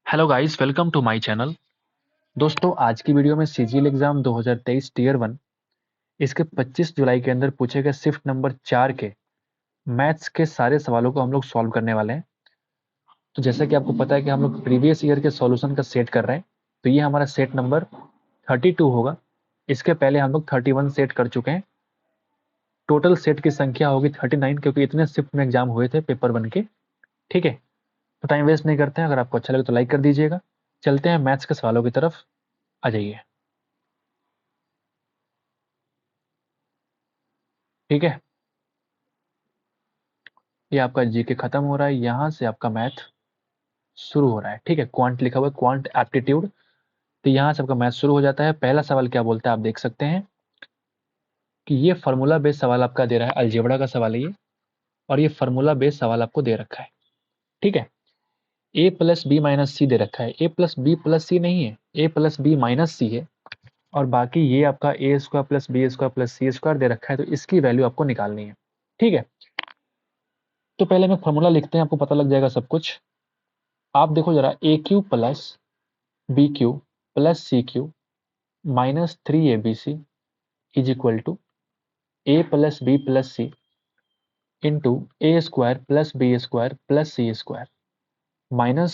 Hello guys, welcome to my channel. दोस्तों, आज की वीडियो में सीजीएल एग्जाम 2023 टीयर 1 इसके 25 जुलाई के अंदर पूछे गए शिफ्ट नंबर 4 के मैथ्स के सारे सवालों को हम लोग सॉल्व करने वाले हैं। तो जैसा कि आपको पता है कि हम लोग प्रीवियस ईयर के सॉल्यूशन का सेट कर रहे हैं, तो ये हमारा सेट नंबर 32 होगा। इसके पहले हम लोग 31 सेट कर चुके हैं। टोटल सेट की संख्या होगी 39, क्योंकि इतने शिफ्ट में एग्जाम हुए थे पेपर 1 के। ठीक है, तो टाइम वेस्ट नहीं करते हैं। अगर आपको अच्छा लगे तो लाइक कर दीजिएगा। चलते हैं मैथ्स के सवालों की तरफ, आ जाइए। ठीक है, ये आपका जीके खत्म हो रहा है, यहाँ से आपका मैथ शुरू हो रहा है। ठीक है, क्वांट लिखा हुआ है, क्वांट एप्टीट्यूड। तो यहाँ से आपका मैथ शुरू हो जाता है। पहला सवाल क्या बोलता है आप देख सकते हैं कि ये फार्मूला बेस्ड सवाल आपका दे रहा है, अलजेब्रा का सवाल है ये। और ये फार्मूला बेस्ड सवाल आपको दे रखा है। ठीक है, A plus B minus C दे रखा है। A plus B plus C नहीं है, A plus B minus C है। और बाकी ये आपका A square plus B square plus C square दे रखा है, तो इसकी वैल्यू आपको निकालनी है। ठीक है, तो पहले मैं फार्मूला लिखते हैं, आपको पता लग जाएगा सब कुछ। आप देखो जरा, A cube plus B cube plus C cube minus 3abc is equal to A plus B plus C into A square plus B square plus C square minus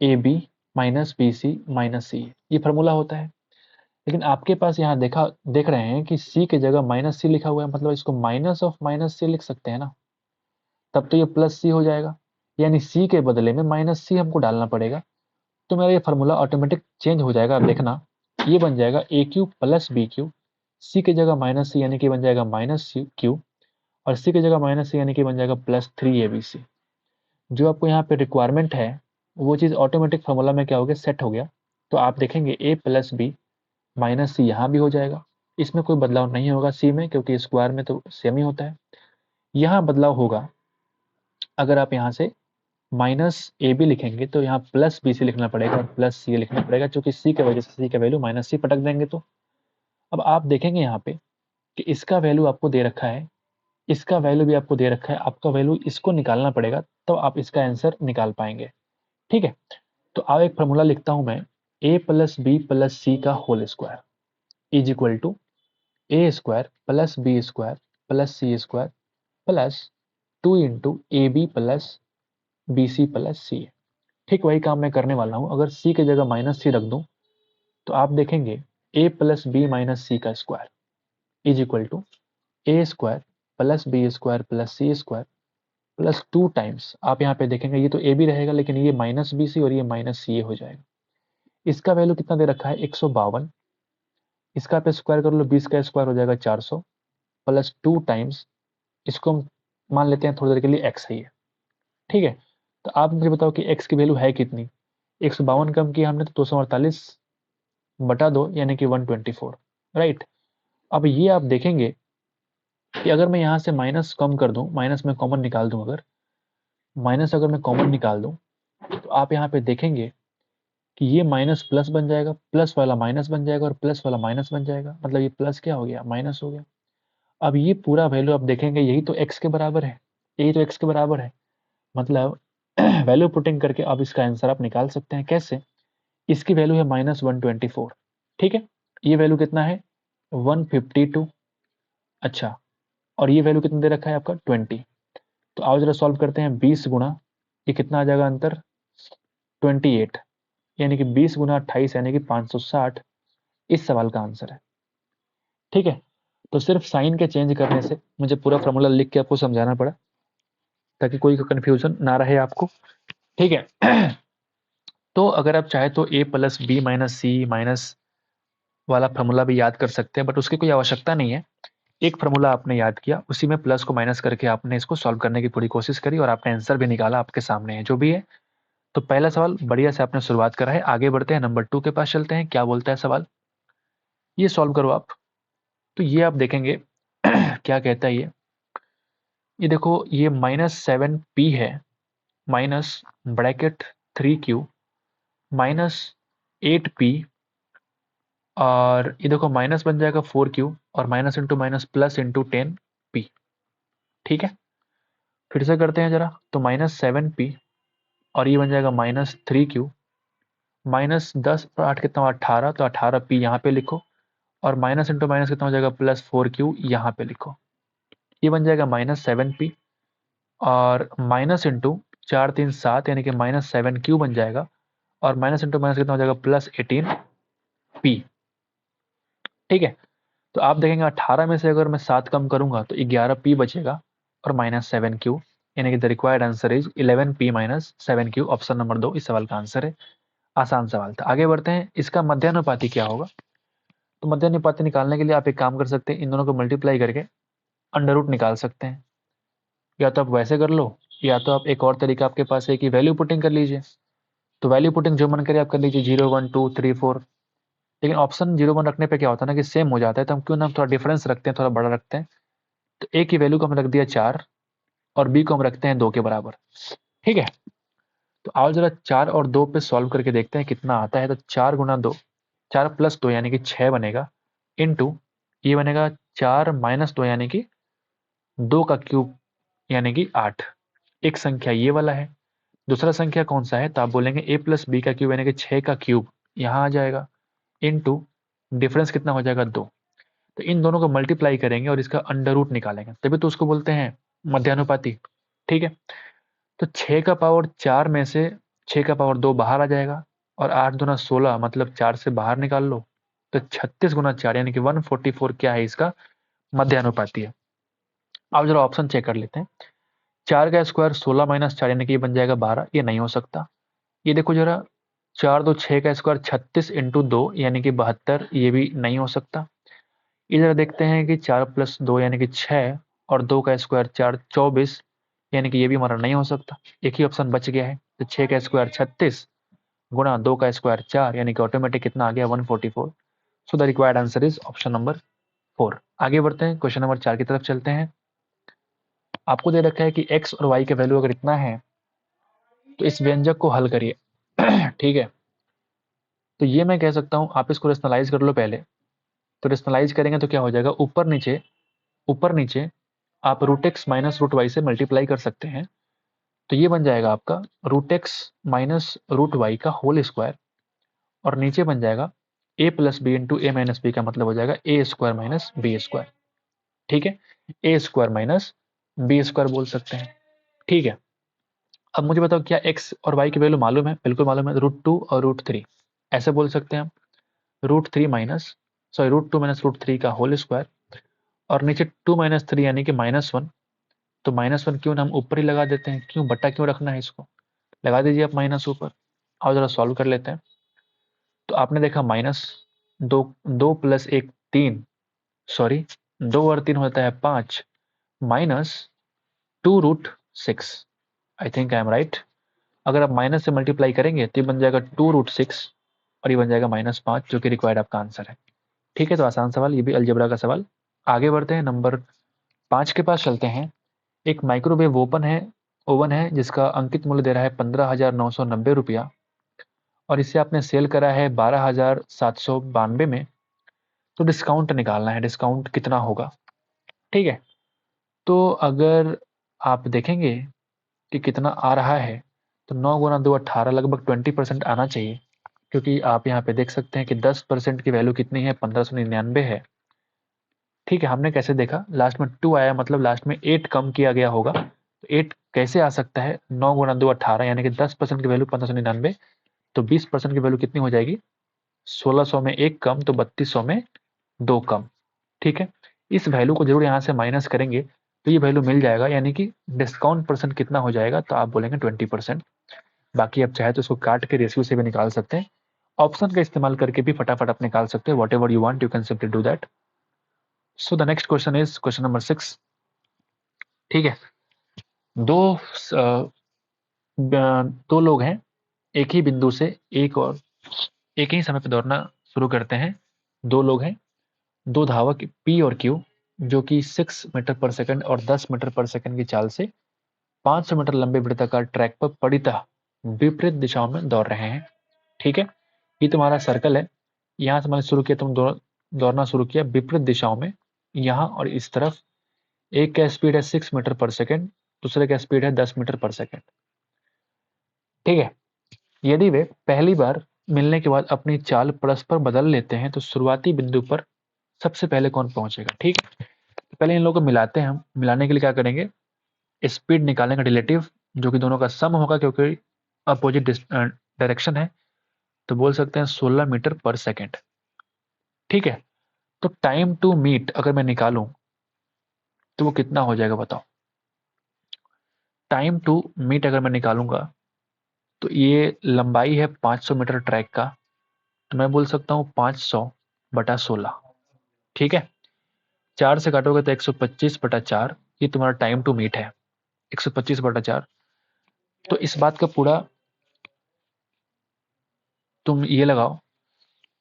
A B minus B C minus C. ये formula होता है। लेकिन आपके पास यहाँ देख रहे हैं कि सी की जगह माइनस सी लिखा हुआ है, मतलब इसको माइनस ऑफ माइनस सी लिख सकते हैं ना। तब तो ये प्लस सी हो जाएगा, यानी सी के बदले में माइनस सी हमको डालना पड़ेगा। तो मेरा ये फार्मूला ऑटोमेटिक चेंज हो जाएगा। आप देखना, ये बन जाएगा ए क्यू प्लस बी क्यू, सी की जगह माइनस सी यानी कि बन जाएगा माइनस क्यू, और सी की जगह माइनस सी यानी कि बन जाएगा प्लस 3abc। जो आपको यहाँ पे रिक्वायरमेंट है वो चीज़ ऑटोमेटिक फार्मूला में क्या हो गया, सेट हो गया। तो आप देखेंगे ए प्लस बी माइनस सी यहाँ भी हो जाएगा। इसमें कोई बदलाव नहीं होगा सी में, क्योंकि स्क्वायर में तो सेम ही होता है। यहाँ बदलाव होगा, अगर आप यहाँ से माइनस ए बी लिखेंगे तो यहाँ प्लस बी सी लिखना पड़ेगा और प्लस सी लिखना पड़ेगा, क्योंकि सी की वजह से सी का वैल्यू माइनस सी पटक देंगे। तो अब आप देखेंगे यहाँ पे कि इसका वैल्यू आपको दे रखा है, इसका वैल्यू भी आपको दे रखा है। आपका वैल्यू इसको निकालना पड़ेगा, तो आप इसका आंसर निकाल पाएंगे। ठीक है, तो अब एक फॉर्मूला लिखता हूं मैं, A plus B plus C का whole square is equal to A square plus B square plus C square plus 2 into A B plus B C plus C. ठीक वही काम मैं करने वाला हूं। अगर सी की जगह माइनस सी रख दूं तो आप देखेंगे a plus B minus c का square is equal to A square plus B square plus C square plus 2 times, आप यहाँ पे देखेंगे ये तो ए भी रहेगा, लेकिन ये माइनस बी सी और ये माइनस सी ए हो जाएगा। इसका वैल्यू कितना दे रखा है, 152। इसका आप स्क्वायर कर लो, 20 का स्क्वायर हो जाएगा 400 प्लस 2 टाइम्स, इसको हम मान लेते हैं थोड़ी देर के लिए एक्स है ये। ठीक है, तो आप मुझे बताओ कि एक्स की वैल्यू है कितनी। 152 कम किया हमने तो 248 बटा 2 यानी कि 124। राइट, अब ये आप देखेंगे कि अगर मैं यहाँ से माइनस कम कर दूं, माइनस में कॉमन निकाल दूं, अगर माइनस अगर मैं कॉमन निकाल दूं तो आप यहाँ पे देखेंगे कि ये माइनस प्लस बन जाएगा, प्लस वाला माइनस बन जाएगा और प्लस वाला माइनस बन जाएगा। मतलब ये प्लस क्या हो गया, माइनस हो गया। अब ये पूरा वैल्यू आप देखेंगे यही तो एक्स के बराबर है, यही तो एक्स के बराबर है। मतलब वैल्यू पुटिंग करके अब इसका आंसर आप निकाल सकते हैं। कैसे, इसकी वैल्यू है -124। ठीक है, ये वैल्यू कितना है, 152। अच्छा, और ये वैल्यू कितना दे रखा है आपका, 20। तो आओ जरा सॉल्व करते हैं। 20 गुना ये कितना आ जाएगा अंतर, 28, यानी कि 20 गुना 28 यानी कि 560 इस सवाल का आंसर है। ठीक है, तो सिर्फ साइन के चेंज करने से मुझे पूरा फॉर्मूला लिख के आपको समझाना पड़ा, ताकि कोई कंफ्यूजन ना रहे आपको। ठीक है, तो अगर आप चाहे तो ए प्लस बी माइनस सी माइनस वाला फार्मूला भी याद कर सकते हैं, बट उसकी कोई आवश्यकता नहीं है। एक फार्मूला आपने याद किया, उसी में प्लस को माइनस करके आपने इसको सॉल्व करने की पूरी कोशिश करी और आपने आंसर भी निकाला, आपके सामने है जो भी है। तो पहला सवाल बढ़िया से आपने शुरुआत करा है। आगे बढ़ते हैं, नंबर 2 के पास चलते हैं। क्या बोलता है सवाल, ये सॉल्व करो आप। तो ये आप देखेंगे क्या कहता है ये देखो, ये -7p है minus bracket 3q minus 8p, और ये देखो माइनस बन जाएगा 4q और minus into minus plus into 10p। ठीक है, फिर से करते हैं जरा, तो -7p और ये बन जाएगा -3q -10 और 8 कितना हुआ 18, तो 18p यहाँ पे लिखो और माइनस इंटू माइनस कितना हो जाएगा +4q यहाँ पे लिखो। ये बन जाएगा -7p और माइनस इंटू 4 3 7 यानी कि -7q बन जाएगा और माइनस इंटू माइनस कितना हो जाएगा +18p। ठीक है, तो आप देखेंगे 18 में से अगर मैं 7 कम करूंगा तो 11p बचेगा और -7q, यानी कि the required answer is 11p -7q। Option number 2 इस सवाल का आंसर है। आसान सवाल था। आगे बढ़ते हैं, इसका मध्यानुपाती क्या होगा। तो मध्यानुपाती निकालने के लिए आप एक काम कर सकते हैं, इन दोनों को मल्टीप्लाई करके अंडर रूट निकाल सकते हैं। या तो आप वैसे कर लो, या तो आप एक और तरीका आपके पास है कि वैल्यू पुटिंग कर लीजिए। तो वैल्यू पुटिंग जो मन करे आप कर लीजिए, 0 1 2 3 4। लेकिन ऑप्शन 0 1 रखने पे क्या होता है ना कि सेम हो जाता है, तो हम क्यों ना थोड़ा डिफरेंस रखते हैं, थोड़ा बड़ा रखते हैं। तो ए की वैल्यू को हम रख दिया 4 और बी को हम रखते हैं 2 के बराबर। ठीक है, तो आओ जरा 4 और 2 पे सॉल्व करके देखते हैं कितना आता है। तो 4 गुना 2, 4 प्लस 2 यानी कि 6 बनेगा, इंटू ये बनेगा 4 माइनस 2 यानी कि 2 का क्यूब यानी कि 8। एक संख्या ये वाला है, दूसरा संख्या कौन सा है, तो आप बोलेंगे a प्लस बी का क्यूब यानी कि 6 का क्यूब यहाँ आ जाएगा, इंटू डिफरेंस कितना हो जाएगा 2। तो इन दोनों को मल्टीप्लाई करेंगे और इसका अंडर रूट निकालेंगे, तभी तो उसको बोलते हैं मध्यानुपाती। ठीक है, तो 6 का पावर 4 में से 6 का पावर 2 बाहर आ जाएगा और 8 दूना 16, मतलब 4 से बाहर निकाल लो तो 36 गुना 4 यानी कि 144 क्या है, इसका मध्यानुपाती है। अब जरा ऑप्शन चेक कर लेते हैं। 4 का स्क्वायर 16 माइनस 4 यानी कि ये बन जाएगा 12, ये नहीं हो सकता। ये देखो जरा, 4 2 6 का स्क्वायर 36 इंटू 2 यानी कि 72, ये भी नहीं हो सकता। इधर देखते हैं कि 4 प्लस 2 यानी कि 6 और 2 का स्क्वायर 4 24 यानी कि ये भी हमारा नहीं हो सकता। एक ही ऑप्शन बच गया है, तो 6 का स्क्वायर 36 गुणा 2 का स्क्वायर 4 यानी कि ऑटोमेटिक कितना आ गया 144। So the required answer is option number 4। आगे बढ़ते हैं, क्वेश्चन नंबर 4 की तरफ चलते हैं। आपको दे रखा है कि x और y के वैल्यू अगर इतना है तो इस व्यंजक को हल करिए। ठीक है, तो ये मैं कह सकता हूँ आप इसको रेशनलाइज कर लो पहले। तो रेशनलाइज करेंगे तो क्या हो जाएगा, ऊपर नीचे आप root x minus root y से मल्टीप्लाई कर सकते हैं। तो ये बन जाएगा आपका root x minus root y का होल स्क्वायर और नीचे बन जाएगा ए plus b into a minus b, का मतलब हो जाएगा a square minus b square. ठीक है, a square minus b square बोल सकते हैं। ठीक है, अब मुझे बताओ क्या एक्स और वाई की वैल्यू मालूम है, बिल्कुल मालूम है, √2 और √3 ऐसे बोल सकते हैं हम। √2 माइनस √3 का होल स्क्वायर और नीचे 2 माइनस 3 यानी कि -1। तो -1 क्यों ना हम ऊपर ही लगा देते हैं, क्यों बट्टा क्यों रखना है, इसको लगा दीजिए आप माइनस ऊपर। आओ जरा सॉल्व कर लेते हैं। तो आपने देखा माइनस 2, 2 प्लस 1 3, सॉरी 2 और 3 होता है 5, minus 2√6। I think I am right. अगर आप माइनस से मल्टीप्लाई करेंगे तो ये बन जाएगा 2√6 और ये बन जाएगा -5, जो कि रिक्वायर्ड आपका आंसर है। ठीक है, तो आसान सवाल, ये भी अलजेब्रा का सवाल। आगे बढ़ते हैं, नंबर 5 के पास चलते हैं। एक माइक्रोवेव ओवन है जिसका अंकित मूल्य दे रहा है 15,990 रुपया और इसे आपने सेल करा है 12,792 में। तो डिस्काउंट निकालना है, डिस्काउंट कितना होगा। ठीक है, तो अगर आप देखेंगे कि कितना आ रहा है, तो 9 गुना 2 18, लगभग 20% आना चाहिए, क्योंकि आप यहाँ पे देख सकते हैं कि 10% की वैल्यू कितनी है, 1599 है। ठीक है, हमने कैसे देखा, लास्ट में 2 आया, मतलब लास्ट में 8 कम किया गया होगा। तो 8 कैसे आ सकता है, 9 गुना 2 18 यानी कि 10% की वैल्यू 1599, तो 20% की वैल्यू कितनी हो जाएगी, 1600 में 1 कम तो 3200 में 2 कम। ठीक है, इस वैल्यू को जरूर यहाँ से माइनस करेंगे तो ये वैल्यू मिल जाएगा, यानी कि डिस्काउंट परसेंट कितना हो जाएगा, तो आप बोलेंगे 20%। बाकी आप चाहे तो इसको काट के रेशियो से भी निकाल सकते हैं, ऑप्शन का इस्तेमाल करके भी फटाफट आप निकाल सकते हैं। What ever you want you can simply do that. So the next question is question number 6। ठीक है, दो दो लोग हैं, एक ही बिंदु से एक ही समय पर दौड़ना शुरू करते हैं। दो लोग हैं, दो धावक पी और क्यू, जो कि 6 मीटर पर सेकंड और 10 मीटर पर सेकंड की चाल से 500 मीटर लंबे वृत्ताकार ट्रैक पर परितः विपरीत दिशाओं में दौड़ रहे हैं। ठीक है, ये तुम्हारा सर्कल है, यहाँ से मैंने शुरू किया, तुम दौड़ना शुरू किया विपरीत दिशाओं में, यहाँ और इस तरफ। एक का स्पीड है 6 मीटर पर सेकंड, दूसरे का स्पीड है 10 मीटर पर सेकंड। ठीक है, यदि वे पहली बार मिलने के बाद अपनी चाल परस्पर बदल लेते हैं तो शुरुआती बिंदु पर सबसे पहले कौन पहुंचेगा। ठीक है, तो पहले इन लोगों को मिलाते हैं हम। मिलाने के लिए क्या करेंगे, स्पीड निकालेंगे रिलेटिव, जो कि दोनों का सम होगा क्योंकि अपोजिट डायरेक्शन है, तो बोल सकते हैं 16 मीटर पर सेकेंड। ठीक है, तो टाइम टू मीट अगर मैं निकालूं तो वो कितना हो जाएगा बताओ। टाइम टू मीट अगर मैं निकालूंगा तो ये लंबाई है 500 मीटर ट्रैक का, तो मैं बोल सकता हूँ 500/16। ठीक है, 4 से काटोगे तो 125/4, ये तुम्हारा टाइम टू मीट है 125/4। तो इस बात का पूरा तुम ये लगाओ,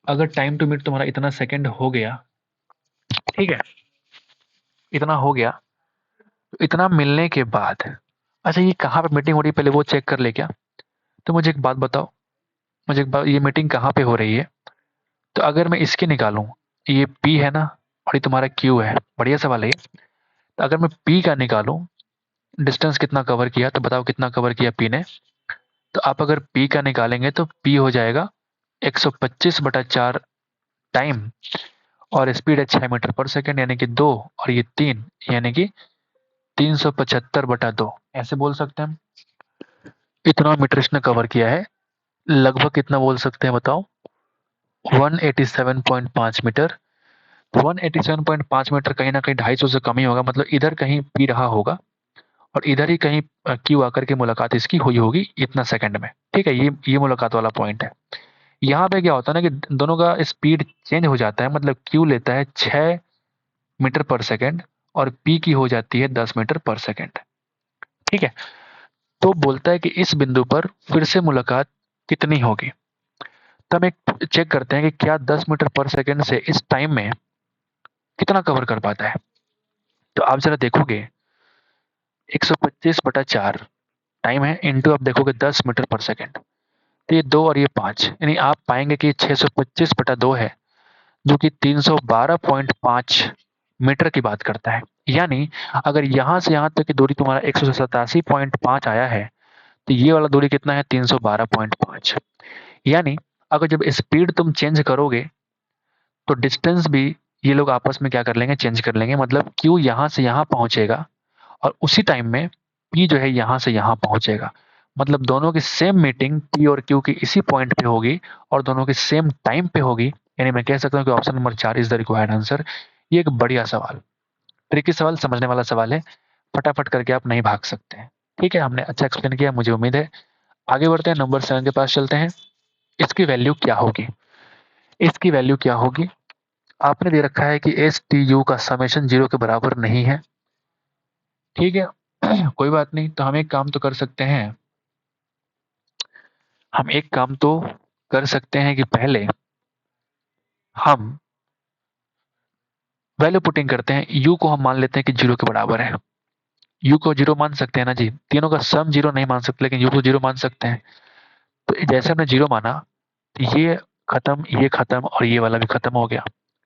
अगर टाइम टू मीट तुम्हारा इतना सेकंड हो गया, ठीक है, इतना हो गया, तो इतना मिलने के बाद, अच्छा ये कहाँ पे मीटिंग हो रही है पहले वो चेक कर ले क्या। तो मुझे एक बात बताओ, मुझे एक बात, ये मीटिंग कहाँ पे हो रही है। तो अगर मैं इसके निकालूं, ये P है ना और ये तुम्हारा Q है, बढ़िया सवाल है ये। तो अगर मैं P का निकालूं, डिस्टेंस कितना कवर किया, तो बताओ कितना कवर किया P ने। तो आप अगर P का निकालेंगे तो P हो जाएगा 125/4 टाइम, और स्पीड है 6 मीटर पर सेकेंड यानी कि 2, और ये 3 यानी कि 375/2, ऐसे बोल सकते हैं हम। इतना मीटर इसने कवर किया है, लगभग कितना बोल सकते हैं बताओ, 187.5 मीटर। तो 187.5 मीटर कहीं ना कहीं 250 से कम ही होगा, मतलब इधर कहीं पी रहा होगा और इधर ही कहीं क्यू आकर के मुलाकात इसकी हुई होगी इतना सेकंड में। ठीक है, ये मुलाकात वाला पॉइंट है। यहाँ पे क्या होता है ना कि दोनों का स्पीड चेंज हो जाता है, मतलब क्यू लेता है 6 मीटर पर सेकंड और पी की हो जाती है 10 मीटर पर सेकंड। ठीक है, तो बोलता है कि इस बिंदु पर फिर से मुलाकात कितनी होगी। तो हम एक चेक करते हैं कि क्या 10 मीटर पर सेकंड से इस टाइम में कितना कवर कर पाता है। तो आप जरा देखोगे 125/4 टाइम है, इंटू आप देखोगे 10 मीटर पर सेकंड, तो ये 2 और ये 5, यानी आप पाएंगे कि 625/2 है, जो कि 312.5 मीटर की बात करता है। यानी अगर यहां से यहां तक की दूरी तुम्हारा 187.5 आया है, तो ये वाला दूरी कितना है 312.5। यानी अगर जब स्पीड तुम चेंज करोगे तो डिस्टेंस भी ये लोग आपस में क्या कर लेंगे, चेंज कर लेंगे। मतलब क्यू यहां से यहां पहुंचेगा और उसी टाइम में पी जो है यहां से यहां पहुंचेगा। मतलब दोनों की सेम मीटिंग पी और क्यू की इसी पॉइंट पे होगी और दोनों की सेम टाइम पे होगी। यानी मैं कह सकता हूं कि option number 4 is the required answer. ये एक बढ़िया सवाल, ट्रिकी सवाल, समझने वाला सवाल है, फटाफट करके आप नहीं भाग सकते हैं। ठीक है, हमने अच्छा एक्सप्लेन किया, मुझे उम्मीद है। आगे बढ़ते हैं, नंबर 7 के पास चलते हैं। इसकी वैल्यू क्या होगी, इसकी वैल्यू क्या होगी। आपने दे रखा है कि एस टी यू का समेशन 0 के बराबर नहीं है। ठीक है, कोई बात नहीं, तो हम एक काम तो कर सकते हैं, हम एक काम तो कर सकते हैं कि पहले हम वैल्यू पुटिंग करते हैं। यू को हम मान लेते हैं कि 0 के बराबर है। यू को 0 मान सकते हैं ना जी, तीनों का सम 0 नहीं मान सकते, लेकिन यू को 0 मान सकते हैं। तो जैसे हमने 0 माना, तो ये खत्म और ये वाला भी खत्म हो गया।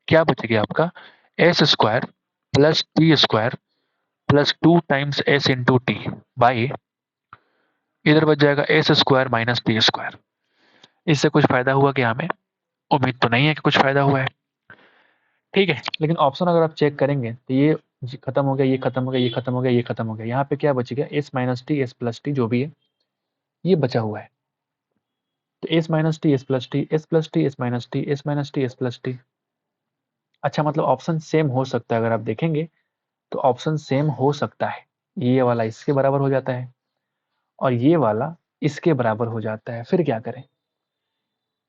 क्या बचेगा आपका, S square plus T square plus 2 times S into T by, इधर बच जाएगा S square minus T square. इससे कुछ फायदा हुआ क्या हमें, उम्मीद तो नहीं है कि कुछ फायदा हुआ है। ठीक है, लेकिन ऑप्शन अगर आप चेक करेंगे तो ये खत्म हो गया, ये खत्म हो गया, ये खत्म हो गया, ये खत्म हो गया। यहाँ पे क्या बच गया, S minus T S plus T जो भी है ये बचा हुआ है। तो S minus T S plus T S plus T S minus T S minus T S plus T. अच्छा, मतलब ऑप्शन सेम हो सकता है, अगर आप देखेंगे तो ऑप्शन सेम हो सकता है। ये वाला इसके बराबर हो जाता है और ये वाला इसके बराबर हो जाता है। फिर क्या करें,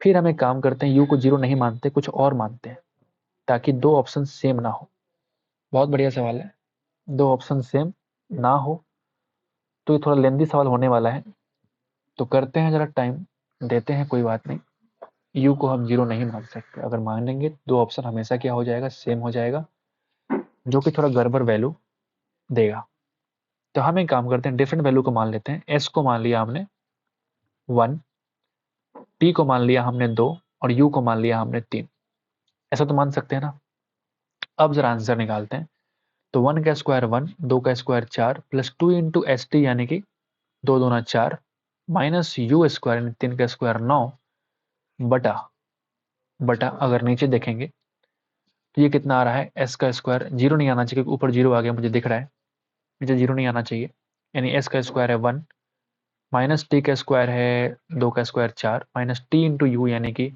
फिर हम एक काम करते हैं, यू को 0 नहीं मानते, कुछ और मानते हैं ताकि दो ऑप्शन सेम ना हो। बहुत बढ़िया सवाल है, दो ऑप्शन सेम ना हो। तो ये थोड़ा लेंदी सवाल होने वाला है, तो करते हैं जरा, टाइम देते हैं, कोई बात नहीं। यू को हम 0 नहीं मान सकते, अगर मानेंगे दो ऑप्शन हमेशा क्या हो जाएगा, सेम हो जाएगा, जो कि थोड़ा गड़बड़ वैल्यू देगा। तो हम एक काम करते हैं, डिफरेंट वैल्यू को मान लेते हैं। एस को मान लिया हमने 1, टी को मान लिया हमने 2 और यू को मान लिया हमने 3। ऐसा तो मान सकते हैं ना। अब जरा आंसर निकालते हैं। तो 1 का स्क्वायर 1, 2 का square 4 plus 2 into S T यानी कि 2 दूना 4 माइनस यू स्क्वायर यानी 3 का स्क्वायर 9, बटा बटा अगर नीचे देखेंगे तो ये कितना आ रहा है, एस का स्क्वायर, जीरो नहीं आना चाहिए क्योंकि ऊपर जीरो आ गया मुझे दिख रहा है, नीचे जीरो नहीं आना चाहिए, यानी एस का स्क्वायर है 1, माइनस टी का स्क्वायर है 2 का square 4, minus T into you यानी कि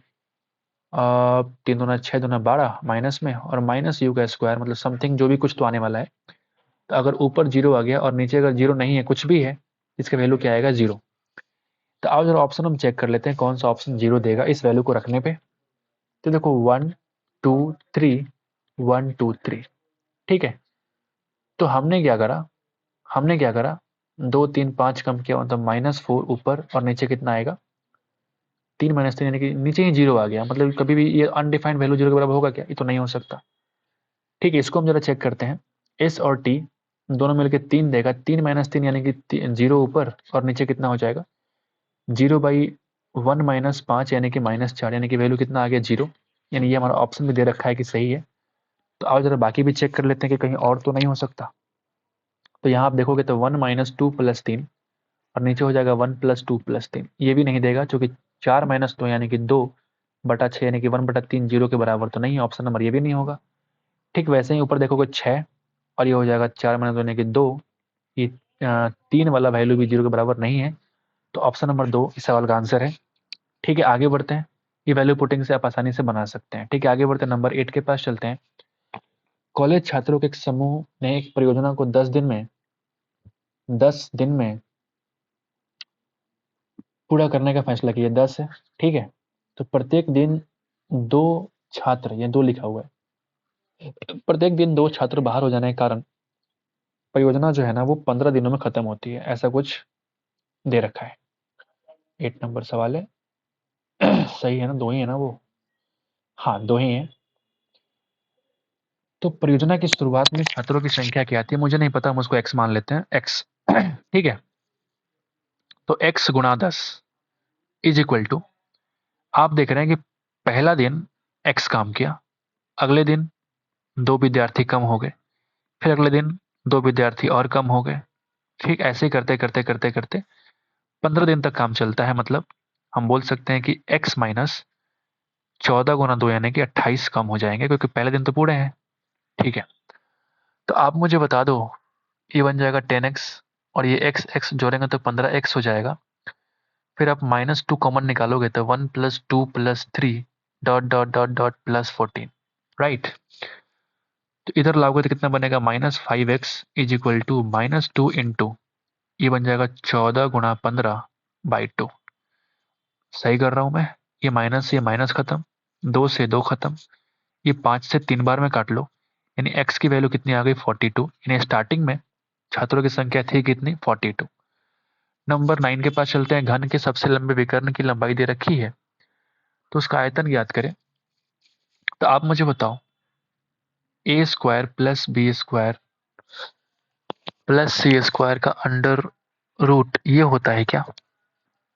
3 दूना 6 दूना 12 माइनस में, और माइनस यू का स्क्वायर मतलब समथिंग जो भी कुछ तो आने वाला है। तो अगर ऊपर जीरो आ गया और नीचे अगर जीरो नहीं है कुछ भी है, इसका वैल्यू क्या आएगा, जीरो। तो आओ जरा ऑप्शन हम चेक कर लेते हैं कौन सा ऑप्शन जीरो देगा इस वैल्यू को रखने पे। तो देखो 1 2 3, 1 2 3, ठीक है। तो हमने क्या करा 2 3 5 कम किया, मतलब -4 ऊपर और नीचे कितना आएगा 3 - 3, यानी कि नीचे ही जीरो आ गया। मतलब कभी भी ये अनडिफाइंड वैल्यू जीरो के बराबर होगा क्या, ये तो नहीं हो सकता। ठीक है, इसको हम जरा चेक करते हैं। एस और टी दोनों मिलकर 3 देगा, 3 - 3 यानी कि जीरो ऊपर और नीचे कितना हो जाएगा 0/1 - 5 यानी कि -4, यानी कि वैल्यू कितना आ गया जीरो। यानी ये हमारा ऑप्शन भी दे रखा है कि सही है। तो आओ जरा बाकी भी चेक कर लेते हैं कि कहीं और तो नहीं हो सकता। तो यहाँ आप देखोगे तो 1 - 2 + 3 और नीचे हो जाएगा 1 + 2 + 3, ये भी नहीं देगा क्योंकि 4 - 2 यानी कि 2/6 यानी कि 1/3 जीरो के बराबर तो नहीं है, ऑप्शन नंबर ये भी नहीं होगा। ठीक वैसे ही ऊपर देखोगे 6 और ये हो जाएगा 4 - 2 यानी कि 2, ये 3 वाला वैल्यू भी जीरो के बराबर नहीं है। तो ऑप्शन नंबर 2 इस सवाल का आंसर है। ठीक है, आगे बढ़ते हैं। ये वैल्यू पुटिंग से आप आसानी से बना सकते हैं। ठीक है, आगे बढ़ते हैं, नंबर 8 के पास चलते हैं। कॉलेज छात्रों के एक समूह ने एक परियोजना को 10 दिन में पूरा करने का फैसला किया, 10 है, ठीक है। तो प्रत्येक दिन 2 छात्र, या 2 लिखा हुआ है, प्रत्येक दिन 2 छात्र बाहर हो जाने के कारण परियोजना जो है ना वो 15 दिनों में खत्म होती है, ऐसा कुछ दे रखा है। 8 नंबर सवाल है। सही है ना, 2 ही है ना वो, हाँ 2 ही है। तो परियोजना की शुरुआत में छात्रों की संख्या क्या आती है, मुझे नहीं पता, हम उसको x मान लेते हैं, x। ठीक है, तो x गुणा 10 इज इक्वल टू, आप देख रहे हैं कि पहला दिन x काम किया, अगले दिन 2 विद्यार्थी कम हो गए, फिर अगले दिन 2 विद्यार्थी और कम हो गए। ठीक, ऐसे करते करते करते करते 15 दिन तक काम चलता है। मतलब हम बोल सकते हैं कि x माइनस 14 × 2 यानी कि 28 कम हो जाएंगे, क्योंकि पहले दिन तो पूरे हैं। ठीक है, तो आप मुझे बता दो, ये बन जाएगा 10x और ये x x जोड़ेंगे तो 15x हो जाएगा। फिर आप -2 कॉमन निकालोगे तो 1 + 2 + 3 dot dot dot dot +14, right. तो इधर लाओगे तो कितना बनेगा, -5x is equal to -2 into, ये बन जाएगा 14 × 15/2। सही कर रहा हूं मैं, ये माइनस खत्म, 2 से 2 खत्म, ये 5 से 3 बार में काट लो, यानी x की वैल्यू कितनी आ गई 42। यानी स्टार्टिंग में छात्रों की संख्या थी कितनी 42। नंबर 9 के पास चलते हैं। घन के सबसे लंबे विकर्ण की लंबाई दे रखी है, तो उसका आयतन ज्ञात करें। तो आप मुझे बताओ, a² + b² + c² का अंडर रूट ये होता है क्या,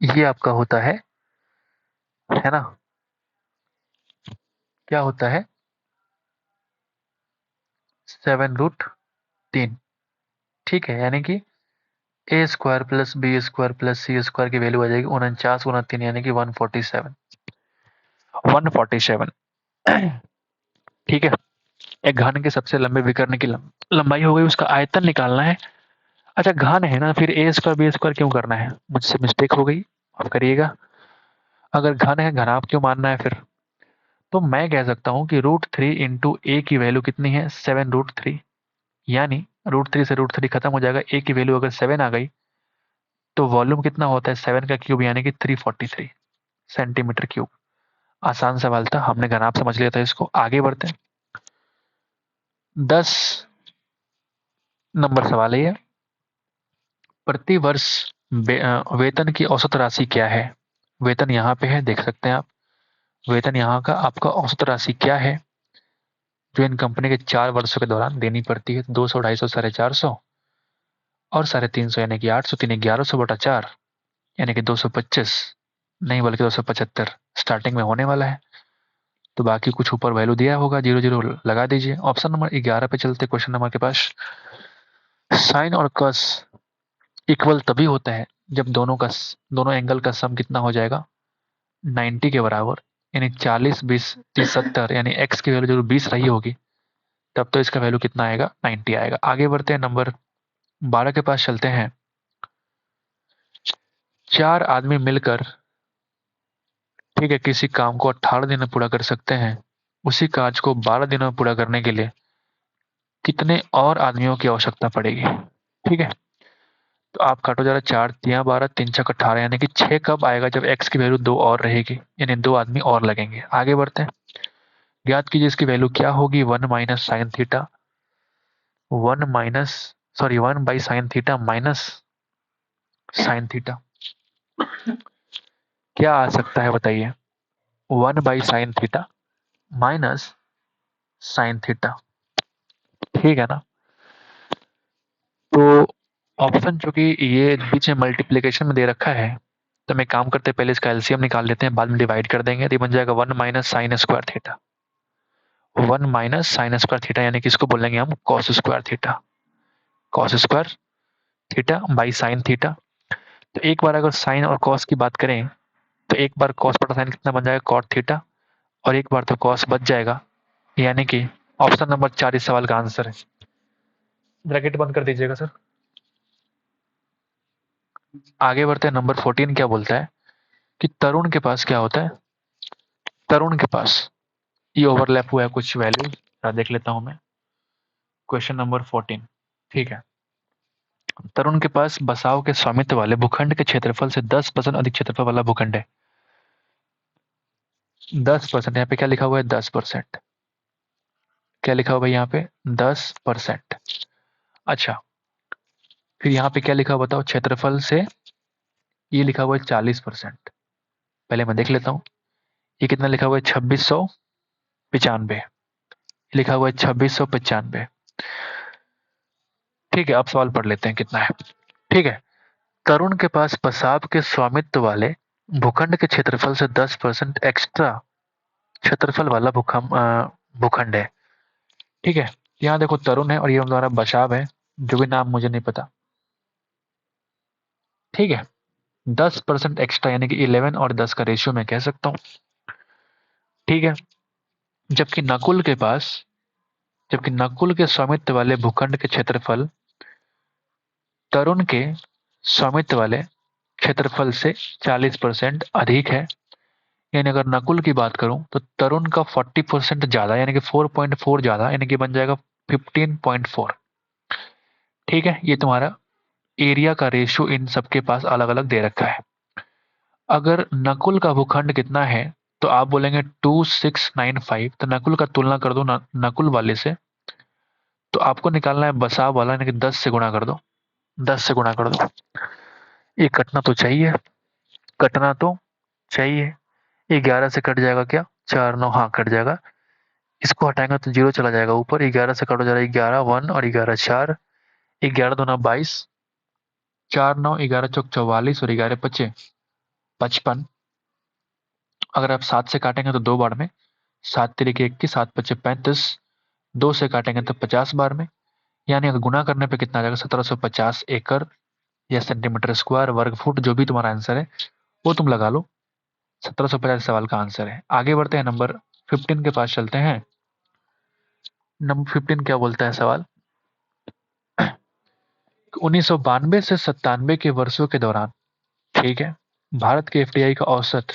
ये आपका होता है ना, क्या होता है 7√3। ठीक है, यानी कि a² + b² + c² की वैल्यू आ जाएगी 49 × 3 यानी कि 147, 147। ठीक है, एक घन के सबसे लंबे विकर्ण की लंबाई हो गई, उसका आयतन निकालना है। अच्छा, घन है ना, फिर a² क्यों करना है, मुझसे मिस्टेक हो गई, आप करिएगा। अगर घन है, घनाभ क्यों मानना है फिर। तो मैं कह सकता हूं कि √3 इंटू ए की वैल्यू कितनी है 7√3, यानी √3 से √3 खत्म हो जाएगा, ए की वैल्यू अगर 7 आ गई तो वॉल्यूम कितना होता है 7 का क्यूब यानी कि 343 सेंटीमीटर क्यूब। आसान सवाल था, हमने घनाभ समझ लिया था इसको। आगे बढ़ते हैं, 10 नंबर सवाल है ये। प्रति वर्ष वेतन की औसत राशि क्या है। वेतन यहाँ पे है, देख सकते हैं आप, वेतन यहाँ का आपका औसत राशि क्या है जो इन कंपनी के 4 वर्षों के दौरान देनी पड़ती है। 200, 250, 450 और 350 यानी कि 800, 1100/4 यानी कि 225 नहीं बल्कि 275 स्टार्टिंग में होने वाला है। तो बाकी कुछ ऊपर वैल्यू दिया होगा, 0 0 लगा दीजिए। ऑप्शन नंबर 11 पे चलते, क्वेश्चन नंबर के पास। साइन और कस इक्वल तभी होता है जब दोनों एंगल का सम कितना हो जाएगा 90 के बराबर, यानी 40 20 30 70, यानी x की वैल्यू जो 20 रही होगी, तब तो इसका वैल्यू कितना आएगा, 90 आएगा। आगे बढ़ते हैं, नंबर 12 के पास चलते हैं। 4 आदमी मिलकर, ठीक है, किसी काम को 18 दिन में पूरा कर सकते हैं। उसी काज को 12 दिनों में पूरा करने के लिए कितने और आदमियों की आवश्यकता पड़ेगी? ठीक है, तो आप काटो जरा, 4 तिया 12, 3 छक 18, यानी कि 6 कब आएगा, जब x की वैल्यू 2 और रहेगी, यानी 2 आदमी और लगेंगे। आगे बढ़ते हैं, ज्ञात कीजिए इसकी वैल्यू क्या होगी, 1 minus sine theta, 1 by sine theta minus sine theta. क्या आ सकता है बताइए, 1 by sine theta minus sine theta, ठीक है ना। तो ऑप्शन चूंकि ये बीच में मल्टीप्लीकेशन में दे रखा है, तो मैं काम करते पहले इसका एलसीएम निकाल लेते हैं, बाद में डिवाइड कर देंगे, तो ये बन जाएगा 1 minus sine square theta, 1 minus sine square theta, यानी कि इसको बोलेंगे हम cos square theta, cos square theta by sine theta. तो एक बार अगर साइन और कॉस की बात करें, तो एक बार कॉस बटा साइन कितना बन जाएगा, कॉट थीटा, और एक बार तो कॉस बच जाएगा, यानी कि ऑप्शन नंबर 4 इस सवाल का आंसर है। ब्रैकेट बंद कर दीजिएगा सर। आगे बढ़ते हैं, नंबर 14 क्या बोलता है कि तरुण के पास क्या होता है, तरुण के पास ये ओवरलैप हुआ है कुछ वैल्यू, देख लेता हूं मैं। क्वेश्चन नंबर 14, ठीक है। तरुण के पास बसाव के स्वामित्व वाले भूखंड के क्षेत्रफल से 10% अधिक क्षेत्रफल वाला भूखंड है। 10%, यहाँ पे क्या लिखा हुआ है, 10%। क्या लिखा हुआ है यहाँ पे, 10%। अच्छा, फिर यहाँ पे क्या लिखा हुआ बताओ, क्षेत्रफल से, ये लिखा हुआ है 40%। पहले मैं देख लेता हूँ, ये कितना लिखा हुआ है, 2695 लिखा हुआ है, 2695। ठीक है, अब सवाल पढ़ लेते हैं कितना है। ठीक है, तरुण के पास पसाब के स्वामित्व वाले भूखंड के क्षेत्रफल से 10% एक्स्ट्रा क्षेत्रफल वाला भूखंड है। ठीक है, यहाँ देखो तरुण है और ये हमारा बचाव है, जो भी नाम मुझे नहीं पता। ठीक है, 10% एक्स्ट्रा, यानी कि 11 और 10 का रेशियो मैं कह सकता हूँ। ठीक है, जबकि नकुल के पास, जबकि नकुल के स्वामित्व वाले भूखंड के क्षेत्रफल तरुण के स्वामित्व वाले क्षेत्रफल से 40% अधिक है। यानी अगर नकुल की बात करूं तो तरुण का 40% ज्यादा, यानी कि 4.4 ज्यादा, यानी कि बन जाएगा 15.4। ठीक है, ये तुम्हारा एरिया का रेशियो इन सबके पास अलग अलग दे रखा है। अगर नकुल का भूखंड कितना है, तो आप बोलेंगे 2695, तो नकुल का तुलना कर दो नकुल वाले से, तो आपको निकालना है बसाव वाला, यानी कि 10 से गुणा कर दो, 10 से गुणा कर दो। ये कटना तो चाहिए, कटना तो चाहिए। 11 से कट जाएगा क्या, 4 9, हाँ कट जाएगा। इसको हटाएंगे तो जीरो चला जाएगा ऊपर, 11 से कट हो जाएगा 11 1 और 11 4, 11 दूना 22, 4 9 11 चौक 44 और 11 पचे 55। अगर आप 7 से काटेंगे तो 2 बार में, 7 तिरिके 21, 7 पचे 35, 2 से काटेंगे तो 50 बार में, यानी अगर गुना करने पे कितना आ जाएगा, 1750 एकड़ या सेंटीमीटर स्क्वायर वर्ग फुट, जो भी तुम्हारा आंसर है वो तुम लगा लो। 1750 सवाल का आंसर है। आगे बढ़ते हैं, नंबर 15 के पास चलते हैं। नंबर 15 क्या बोलता है सवाल, 1992 से 97 के वर्षों के दौरान, ठीक है, भारत के एफडीआई का औसत,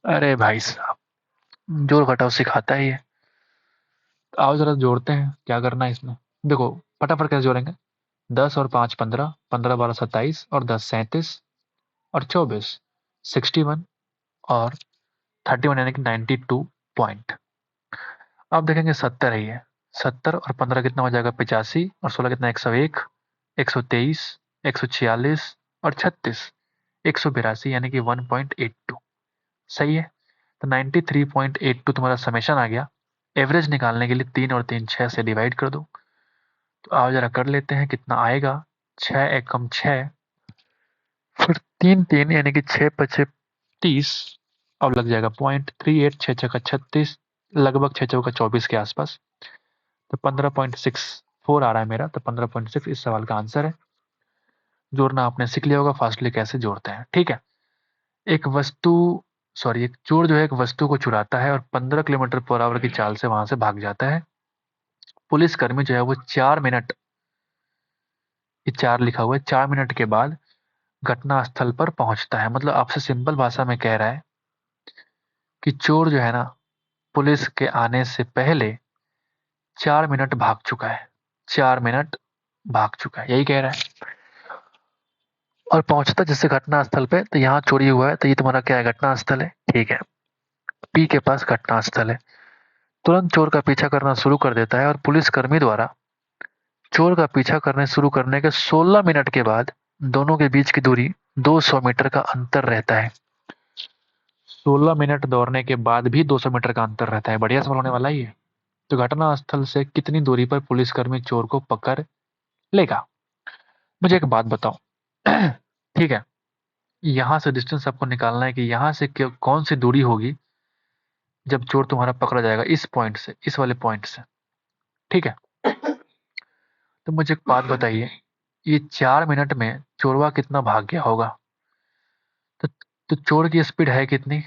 अरे भाई साहब जोड़ घटाव सिखाता है ये। आओ जरा जोड़ते हैं, क्या करना है इसमें, देखो फटाफट कैसे जोड़ेंगे, 10 और 5 15, 15 12 27 और 10 37 और 24 61 और 31, यानी कि 92 पॉइंट। अब देखेंगे 70 है ये, 70 और 15 कितना हो जाएगा, 85 और 16 कितना, 101, 123, 146 और 36, 182, यानी कि 1.82। सही है, तो 93.82 तुम्हारा समेशन आ गया। एवरेज निकालने के लिए 3 और 3 6 से डिवाइड कर दो। तो आओ जरा कर लेते हैं, कितना आएगा, 6 एकम 6, फिर 3 3, यानी कि 6 पचे 30, अब लग जाएगा 0.38, 6 6 का 36, लगभग 6 6 का 24 के आसपास। तो 15.64 आ रहा है मेरा, तो 15.6 इस सवाल का आंसर है। जोड़ना आपने सीख लिया होगा फास्टली कैसे जोड़ते हैं। ठीक है, एक वस्तु सॉरी, एक चोर जो है एक वस्तु को चुराता है और 15 किलोमीटर पर आवर की चाल से वहां से भाग जाता है। पुलिसकर्मी जो है वो 4 मिनट, ये 4 लिखा हुआ है, 4 मिनट के बाद घटना स्थल पर पहुंचता है। मतलब आपसे सिंपल भाषा में कह रहा है कि चोर जो है ना, पुलिस के आने से पहले 4 मिनट भाग चुका है। 4 मिनट भाग चुका है, यही कह रहा है। और पहुंचता जिससे घटना स्थल पे, तो यहाँ चोरी हुआ है, तो ये तुम्हारा क्या है, घटना स्थल है। ठीक है, पी के पास घटना स्थल है। तुरंत चोर का पीछा करना शुरू कर देता है और पुलिसकर्मी द्वारा चोर का पीछा करने शुरू करने के 16 मिनट के बाद दोनों के बीच की दूरी 200 मीटर का अंतर रहता है। 16 मिनट दौड़ने के बाद भी 200 मीटर का अंतर रहता है। बढ़िया सवाल होने वाला ही है। तो घटना स्थल से कितनी दूरी पर पुलिसकर्मी चोर को पकड़ लेगा? मुझे एक बात बताओ। ठीक है, यहां से डिस्टेंस आपको निकालना है कि यहां से कौन सी दूरी होगी जब चोर तुम्हारा पकड़ा जाएगा, इस पॉइंट से, इस वाले पॉइंट से। ठीक है, तो मुझे एक बात बताइए, ये 4 मिनट में चोरवा कितना भाग गया होगा? तो, तो चोर की स्पीड है कितनी?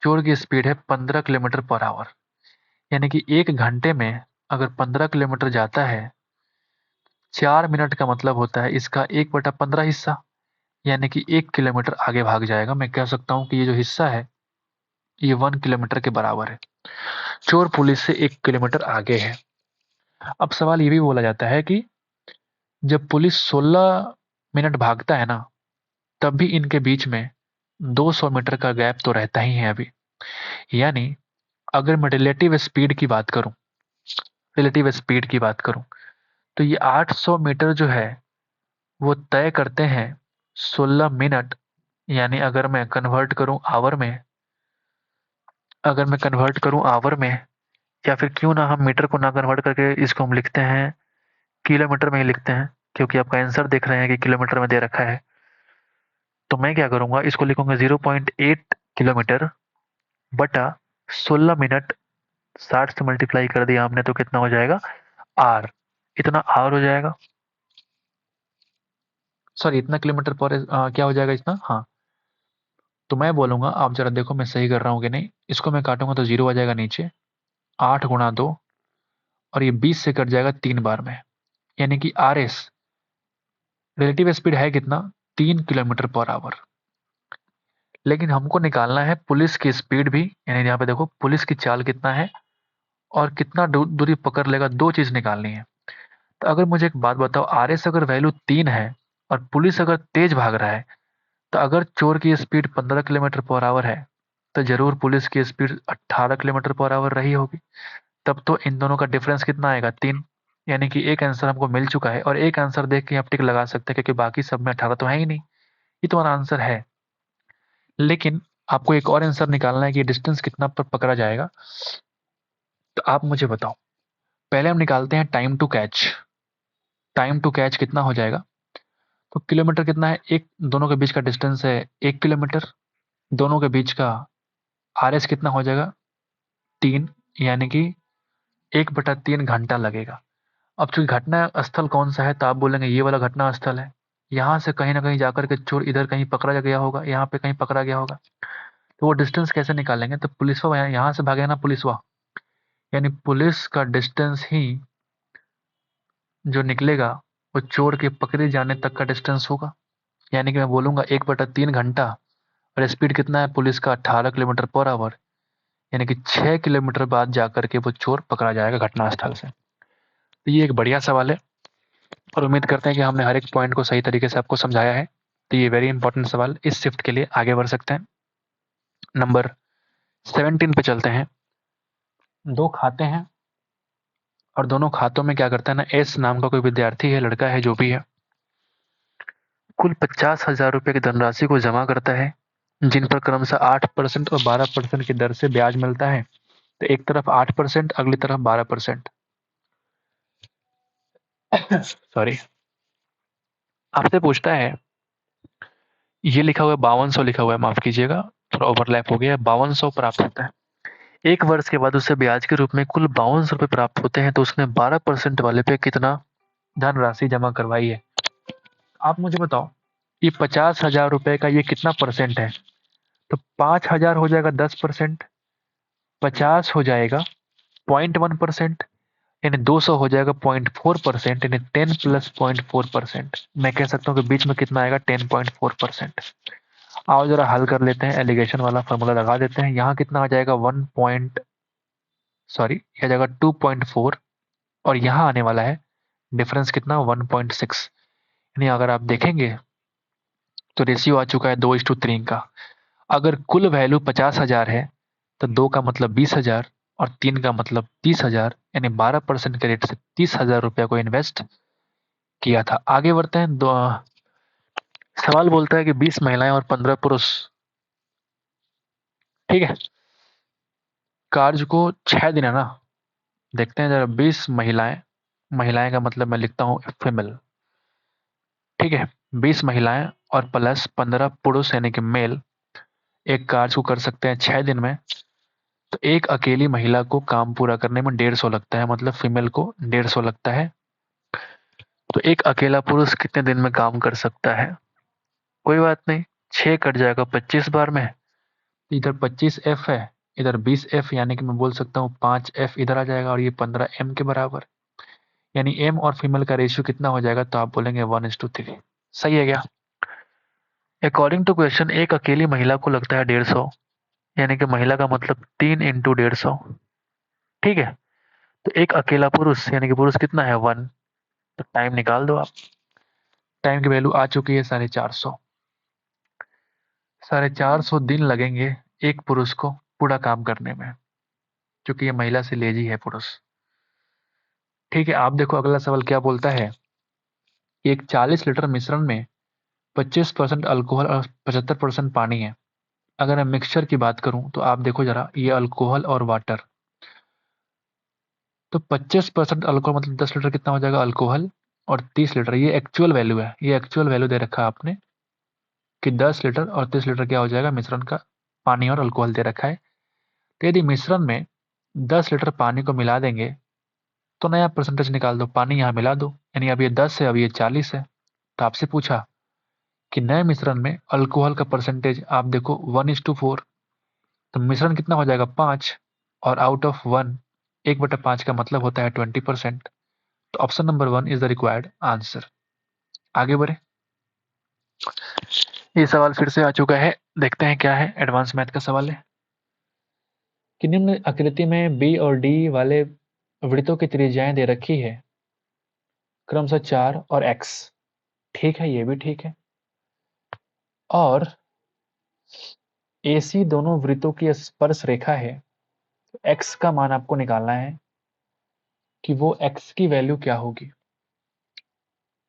चोर की स्पीड है 15 किलोमीटर पर आवर। यानी कि 1 घंटे में अगर 15 किलोमीटर जाता है, 4 मिनट का मतलब होता है इसका 1/15 हिस्सा, यानी कि 1 किलोमीटर आगे भाग जाएगा। मैं कह सकता हूँ कि ये जो हिस्सा है ये 1 किलोमीटर के बराबर है। चोर पुलिस से 1 किलोमीटर आगे है। अब सवाल ये भी बोला जाता है कि जब पुलिस 16 मिनट भागता है ना, तब भी इनके बीच में 200 मीटर का गैप तो रहता ही है अभी। यानी अगर मैं रिलेटिव स्पीड की बात करूं, तो ये 800 मीटर जो है वो तय करते हैं 16 मिनट। यानी अगर मैं कन्वर्ट करूं आवर में, या फिर क्यों ना हम मीटर को ना कन्वर्ट करके इसको हम लिखते हैं किलोमीटर में ही लिखते हैं, क्योंकि आपका आंसर देख रहे हैं कि किलोमीटर में दे रखा है। तो मैं क्या करूंगा, इसको लिखूंगा 0.8 किलोमीटर बटा 16 मिनट। 60 से मल्टीप्लाई कर दिया हमने तो कितना हो जाएगा, आर। इतना आर हो जाएगा, सॉरी इतना किलोमीटर पर क्या हो जाएगा इतना, हाँ। तो मैं बोलूंगा, आप जरा देखो मैं सही कर रहा हूँ कि नहीं। इसको मैं काटूंगा तो 0 आ जाएगा नीचे, 8 गुणा 2, और ये 20 से कट जाएगा 3 बार में। यानी कि आर एस, रिलेटिव स्पीड है कितना, 3 किलोमीटर पर आवर। लेकिन हमको निकालना है पुलिस की स्पीड भी, यानी यहाँ पे देखो पुलिस की चाल कितना है और कितना दूरी पकड़ लेगा, दो चीज निकालनी है। तो अगर मुझे एक बात बताओ, आर एस अगर वैल्यू 3 है और पुलिस अगर तेज भाग रहा है, तो अगर चोर की स्पीड 15 किलोमीटर पर आवर है, तो जरूर पुलिस की स्पीड 18 किलोमीटर पर आवर रही होगी। तब तो इन दोनों का डिफरेंस कितना आएगा, 3। यानी कि एक आंसर हमको मिल चुका है, और एक आंसर देख के आप टिक लगा सकते हैं क्योंकि बाकी सब में 18 तो है ही नहीं। ये तुम्हारा आंसर है। लेकिन आपको एक और आंसर निकालना है कि डिस्टेंस कितना पर पकड़ा जाएगा। तो आप मुझे बताओ, पहले हम निकालते हैं time to catch. Time to catch कितना हो जाएगा? तो किलोमीटर कितना है, एक दोनों के बीच का डिस्टेंस है 1 किलोमीटर। दोनों के बीच का आर एस कितना हो जाएगा, 3। यानी कि 1/3 घंटा लगेगा। अब चूंकि घटना स्थल कौन सा है, तो आप बोलेंगे ये वाला घटना स्थल है। यहाँ से कहीं ना कहीं जाकर के चोर इधर कहीं पकड़ा गया होगा, यहाँ पे कहीं पकड़ा गया होगा। तो वो डिस्टेंस कैसे निकालेंगे, तो पुलिसवा यहाँ से भागे ना, पुलिसवा यानी पुलिस का डिस्टेंस ही जो निकलेगा वो चोर के पकड़े जाने तक का डिस्टेंस होगा। यानी कि मैं बोलूंगा 1/3 घंटा, और स्पीड कितना है पुलिस का, 18 किलोमीटर पर आवर। यानी कि 6 किलोमीटर बाद जाकर के वो चोर पकड़ा जाएगा घटनास्थल से। तो ये एक बढ़िया सवाल है, और उम्मीद करते हैं कि हमने हर एक पॉइंट को सही तरीके से आपको समझाया है। तो ये वेरी इंपॉर्टेंट सवाल, इस शिफ्ट के लिए आगे बढ़ सकते हैं। नंबर 17 पे चलते हैं। दो खाते हैं और दोनों खातों में क्या करता है ना, एस नाम का कोई विद्यार्थी है, लड़का है जो भी है, कुल 50,000 रुपए की धनराशि को जमा करता है, जिन पर क्रमशः 8% और 12% की दर से ब्याज मिलता है। तो एक तरफ 8%, अगली तरफ 12%। सॉरी, आपसे पूछता है, ये लिखा हुआ है 5200 लिखा हुआ है, माफ कीजिएगा थोड़ा ओवरलैप हो गया। 5200 प्राप्त होता है, एक वर्ष के बाद उसे ब्याज के रूप में कुल 5200 रुपए प्राप्त होते हैं। तो उसने 12% वाले पे कितना धनराशि जमा करवाई है? आप मुझे बताओ, ये 50,000 रुपए का ये कितना परसेंट है? तो 5,000 हो जाएगा 10%, 50 हो जाएगा 0.1%, यानी 200 हो जाएगा 0.4%, यानी 10 प्लस 0.4%। मैं कह सकता हूँ कि बीच में कितना आएगा, 10.4%। आओ जरा हल कर लेते हैं, एलिगेशन वाला फॉर्मूला लगा देते हैं। यहाँ कितना आ जाएगा, यह आ जाएगा 2.4, और यहाँ आने वाला है डिफरेंस कितना, 1.6। यानी अगर आप देखेंगे तो रेशियो आ चुका है 2:3 का। अगर कुल वैल्यू 50,000 है तो 2 का मतलब 20,000 और 3 का मतलब 30,000, यानी 12% के रेट से 30,000 रुपया को इन्वेस्ट किया था। आगे बढ़ते हैं। सवाल बोलता है कि 20 महिलाएं और 15 पुरुष, ठीक है, कार्य को 6 दिन है ना। देखते हैं जरा, 20 महिलाएं, महिलाएं का मतलब मैं लिखता हूँ फीमेल, ठीक है, 20 महिलाएं और प्लस 15 पुरुष यानी कि मेल एक कार्य को कर सकते हैं 6 दिन में। तो एक अकेली महिला को काम पूरा करने में 150 लगता है, मतलब फीमेल को 150 लगता है। तो एक अकेला पुरुष कितने दिन में काम कर सकता है? कोई बात नहीं, 6 कट जाएगा 25 बार में। इधर 25F है, इधर 20F, यानी कि मैं बोल सकता हूँ 5F इधर आ जाएगा, और ये 15M के बराबर। यानी M और फीमेल का रेशियो कितना हो जाएगा, तो आप बोलेंगे 1:3। सही है क्या? अकॉर्डिंग टू क्वेश्चन एक अकेली महिला को लगता है 150, यानी कि महिला का मतलब 3 × 150, ठीक है। तो एक अकेला पुरुष यानी कि पुरुष कितना है, 1। तो टाइम निकाल दो आप। टाइम की वैल्यू आ चुकी है 450। 450 दिन लगेंगे एक पुरुष को पूरा काम करने में, क्योंकि ये महिला से लेजी है पुरुष। ठीक है, आप देखो अगला सवाल क्या बोलता है। एक 40 लीटर मिश्रण में 25% अल्कोहल और 75% पानी है। अगर मैं मिक्सचर की बात करूं तो आप देखो जरा, ये अल्कोहल और वाटर। तो 25% अल्कोहल मतलब 10 लीटर कितना हो जाएगा अल्कोहल, और 30 लीटर, ये एक्चुअल वैल्यू है, ये एक्चुअल वैल्यू दे रखा है आपने कि 10 लीटर और 30 लीटर क्या हो जाएगा मिश्रण का, पानी और अल्कोहल दे रखा है। तो यदि मिश्रण में 10 लीटर पानी को मिला देंगे तो नया परसेंटेज निकाल दो, पानी यहाँ मिला दो, यानी अब ये 10 है, अब ये 40 है। तो आपसे पूछा कि नए मिश्रण में अल्कोहल का परसेंटेज आप देखो 1:4। तो मिश्रण कितना हो जाएगा 5, और आउट ऑफ 1, 1/5 का मतलब होता है 20%। तो option number 1 is the required answer. आगे बढ़े, ये सवाल फिर से आ चुका है, देखते हैं क्या है। एडवांस मैथ का सवाल है कि निम्न आकृति में बी और डी वाले वृत्तों की त्रिज्याएं दे रखी है, क्रमशः 4 और x। ठीक है, ये भी ठीक है। और AC दोनों वृत्तों की स्पर्श रेखा है। तो x का मान आपको निकालना है कि वो x की वैल्यू क्या होगी।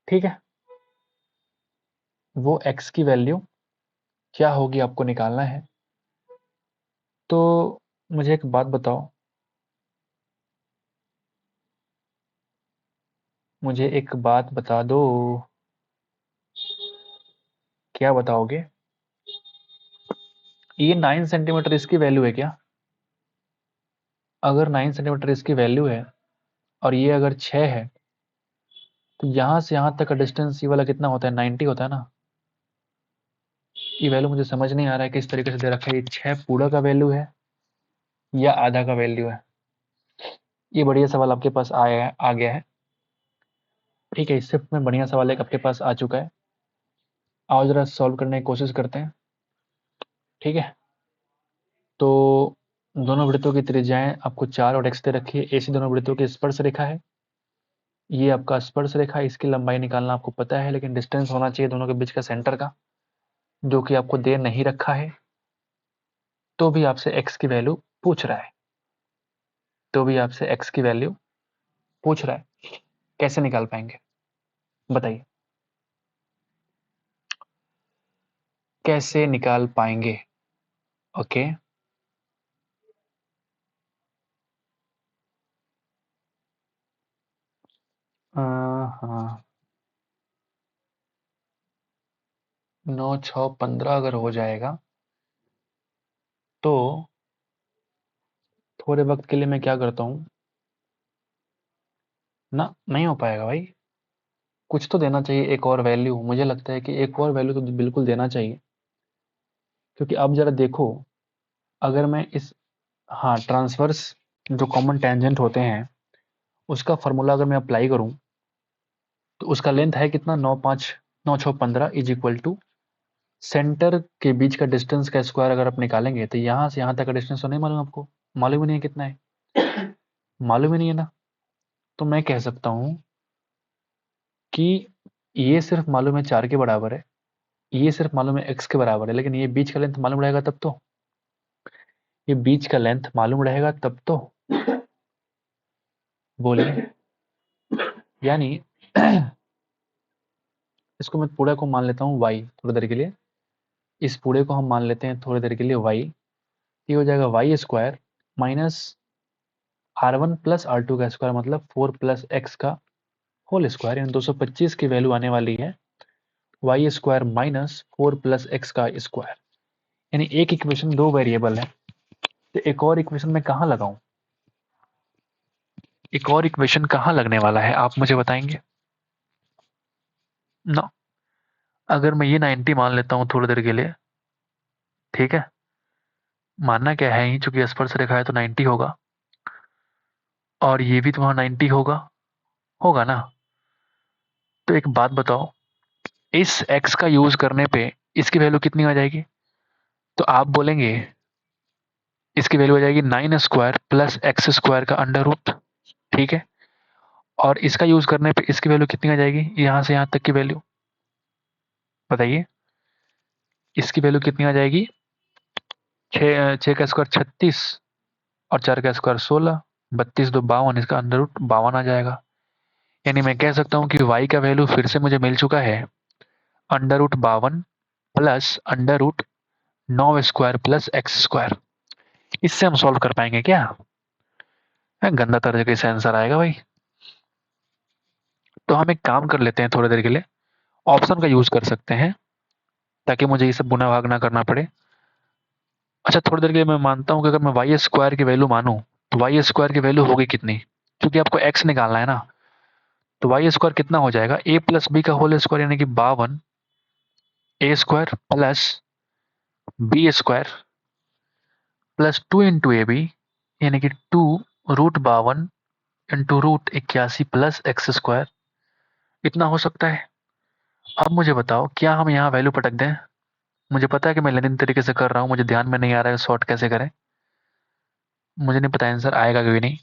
ठीक है, वो x की वैल्यू क्या होगी आपको निकालना है। तो मुझे एक बात बताओ, मुझे एक बात बता दो, क्या बताओगे? ये 9 सेंटीमीटर इसकी वैल्यू है क्या? अगर 9 सेंटीमीटर इसकी वैल्यू है और ये अगर 6 है, तो यहाँ से यहाँ तक का डिस्टेंस ये वाला कितना होता है, 90 होता है ना। ये वैल्यू मुझे समझ नहीं आ रहा है किस तरीके से दे रखा है, ये 6 पूरा का वैल्यू है या आधा का वैल्यू है। ये बढ़िया सवाल आपके पास आया है, आ गया है। ठीक है, इससे में बढ़िया सवाल एक आपके पास आ चुका है। आओ जरा सॉल्व करने की कोशिश करते हैं। ठीक है, तो दोनों वृत्तों की त्रिज्याएं आपको 4 और x दे रखी है। AC दोनों वृत्तों की स्पर्श रेखा है, ये आपका स्पर्श रेखा है, इसकी लंबाई निकालना आपको पता है, लेकिन डिस्टेंस होना चाहिए दोनों के बीच का सेंटर का, जो कि आपको दे नहीं रखा है। तो भी आपसे x की वैल्यू पूछ रहा है, तो भी आपसे x की वैल्यू पूछ रहा है। कैसे निकाल पाएंगे बताइए, कैसे निकाल पाएंगे? ओके, हाँ, 9, 6, 15 अगर हो जाएगा तो थोड़े वक्त के लिए मैं क्या करता हूँ ना, नहीं हो पाएगा भाई। कुछ तो देना चाहिए, एक और वैल्यू, मुझे लगता है कि एक और वैल्यू तो बिल्कुल देना चाहिए। क्योंकि अब जरा देखो, अगर मैं इस, हाँ, ट्रांसवर्स जो कॉमन टेंजेंट होते हैं उसका फॉर्मूला अगर मैं अप्लाई करूं तो उसका लेंथ है कितना, 9 6 इज इक्वल टू सेंटर के बीच का डिस्टेंस का स्क्वायर अगर आप निकालेंगे तो यहाँ से यहाँ तक का डिस्टेंस तो नहीं मालूम आपको, मालूम ही नहीं है कितना है, मालूम ही नहीं है ना। तो मैं कह सकता हूँ कि ये सिर्फ मालूम है 4 के बराबर है, ये सिर्फ मालूम है x के बराबर है, लेकिन ये बीच का लेंथ मालूम रहेगा तब तो, ये बीच का लेंथ मालूम रहेगा तब तो, बोलिए। यानी इसको मैं पूरे को मान लेता हूँ y थोड़ी देर के लिए, इस पूरे को हम मान लेते हैं थोड़ी देर के लिए y, ये हो जाएगा Y square minus R1 plus R2 का स्क्वायर, मतलब 4 प्लस एक्स का होल स्क्वायर, यानी 225 की वैल्यू आने वाली है y square minus 4 plus x का स्क्वायर। यानी एक इक्वेशन दो वेरिएबल है, तो एक और इक्वेशन में कहाँ लगाऊं, एक और इक्वेशन कहाँ लगने वाला है आप मुझे बताएंगे ना। अगर मैं ये 90 मान लेता हूँ थोड़ी देर के लिए, ठीक है, मानना क्या है ही, चूंकि स्पर्श रेखा है तो 90 होगा, और ये भी तुम्हारा 90 होगा, होगा ना। तो एक बात बताओ, इस x का यूज करने पे इसकी वैल्यू कितनी आ जाएगी, तो आप बोलेंगे इसकी वैल्यू आ जाएगी 9 स्क्वायर प्लस एक्स स्क्वायर का अंडर रूट, ठीक है। और इसका यूज करने पे इसकी वैल्यू कितनी आ जाएगी, यहां से यहां तक की वैल्यू बताइए, इसकी वैल्यू कितनी आ जाएगी, 6 का स्क्वायर 36 और 4 का स्क्वायर 16, 32 दो 52, इसका अंडर रूट 52 आ जाएगा। यानी मैं कह सकता हूँ कि y का वैल्यू फिर से मुझे मिल चुका है under root 52 plus under root 9 square plus x square. इससे हम सॉल्व कर पाएंगे क्या, गंदा तरीके से आंसर आएगा भाई। तो हम एक काम कर लेते हैं थोड़ी देर के लिए, ऑप्शन का यूज कर सकते हैं ताकि मुझे ये सब गुना भाग ना करना पड़े। अच्छा, थोड़ी देर के लिए मैं मानता हूँ कि अगर मैं वाई स्क्वायर की वैल्यू मानूं तो वाई स्क्वायर की वैल्यू होगी कितनी, क्योंकि आपको एक्स निकालना है ना। तो वाई स्क्वायर कितना हो जाएगा, ए प्लस बी का होल स्क्वायर यानी कि 52 A square plus B square plus 2 into A B, यानी कि 2 root 52 into root 81 plus x square, इतना हो सकता है। अब मुझे बताओ क्या हम यहाँ वैल्यू पटक दें, मुझे पता है कि मैं लेनिन तरीके से कर रहा हूँ, मुझे ध्यान में नहीं आ रहा है शॉर्ट कैसे करें, मुझे नहीं पता आंसर आएगा कि नहीं।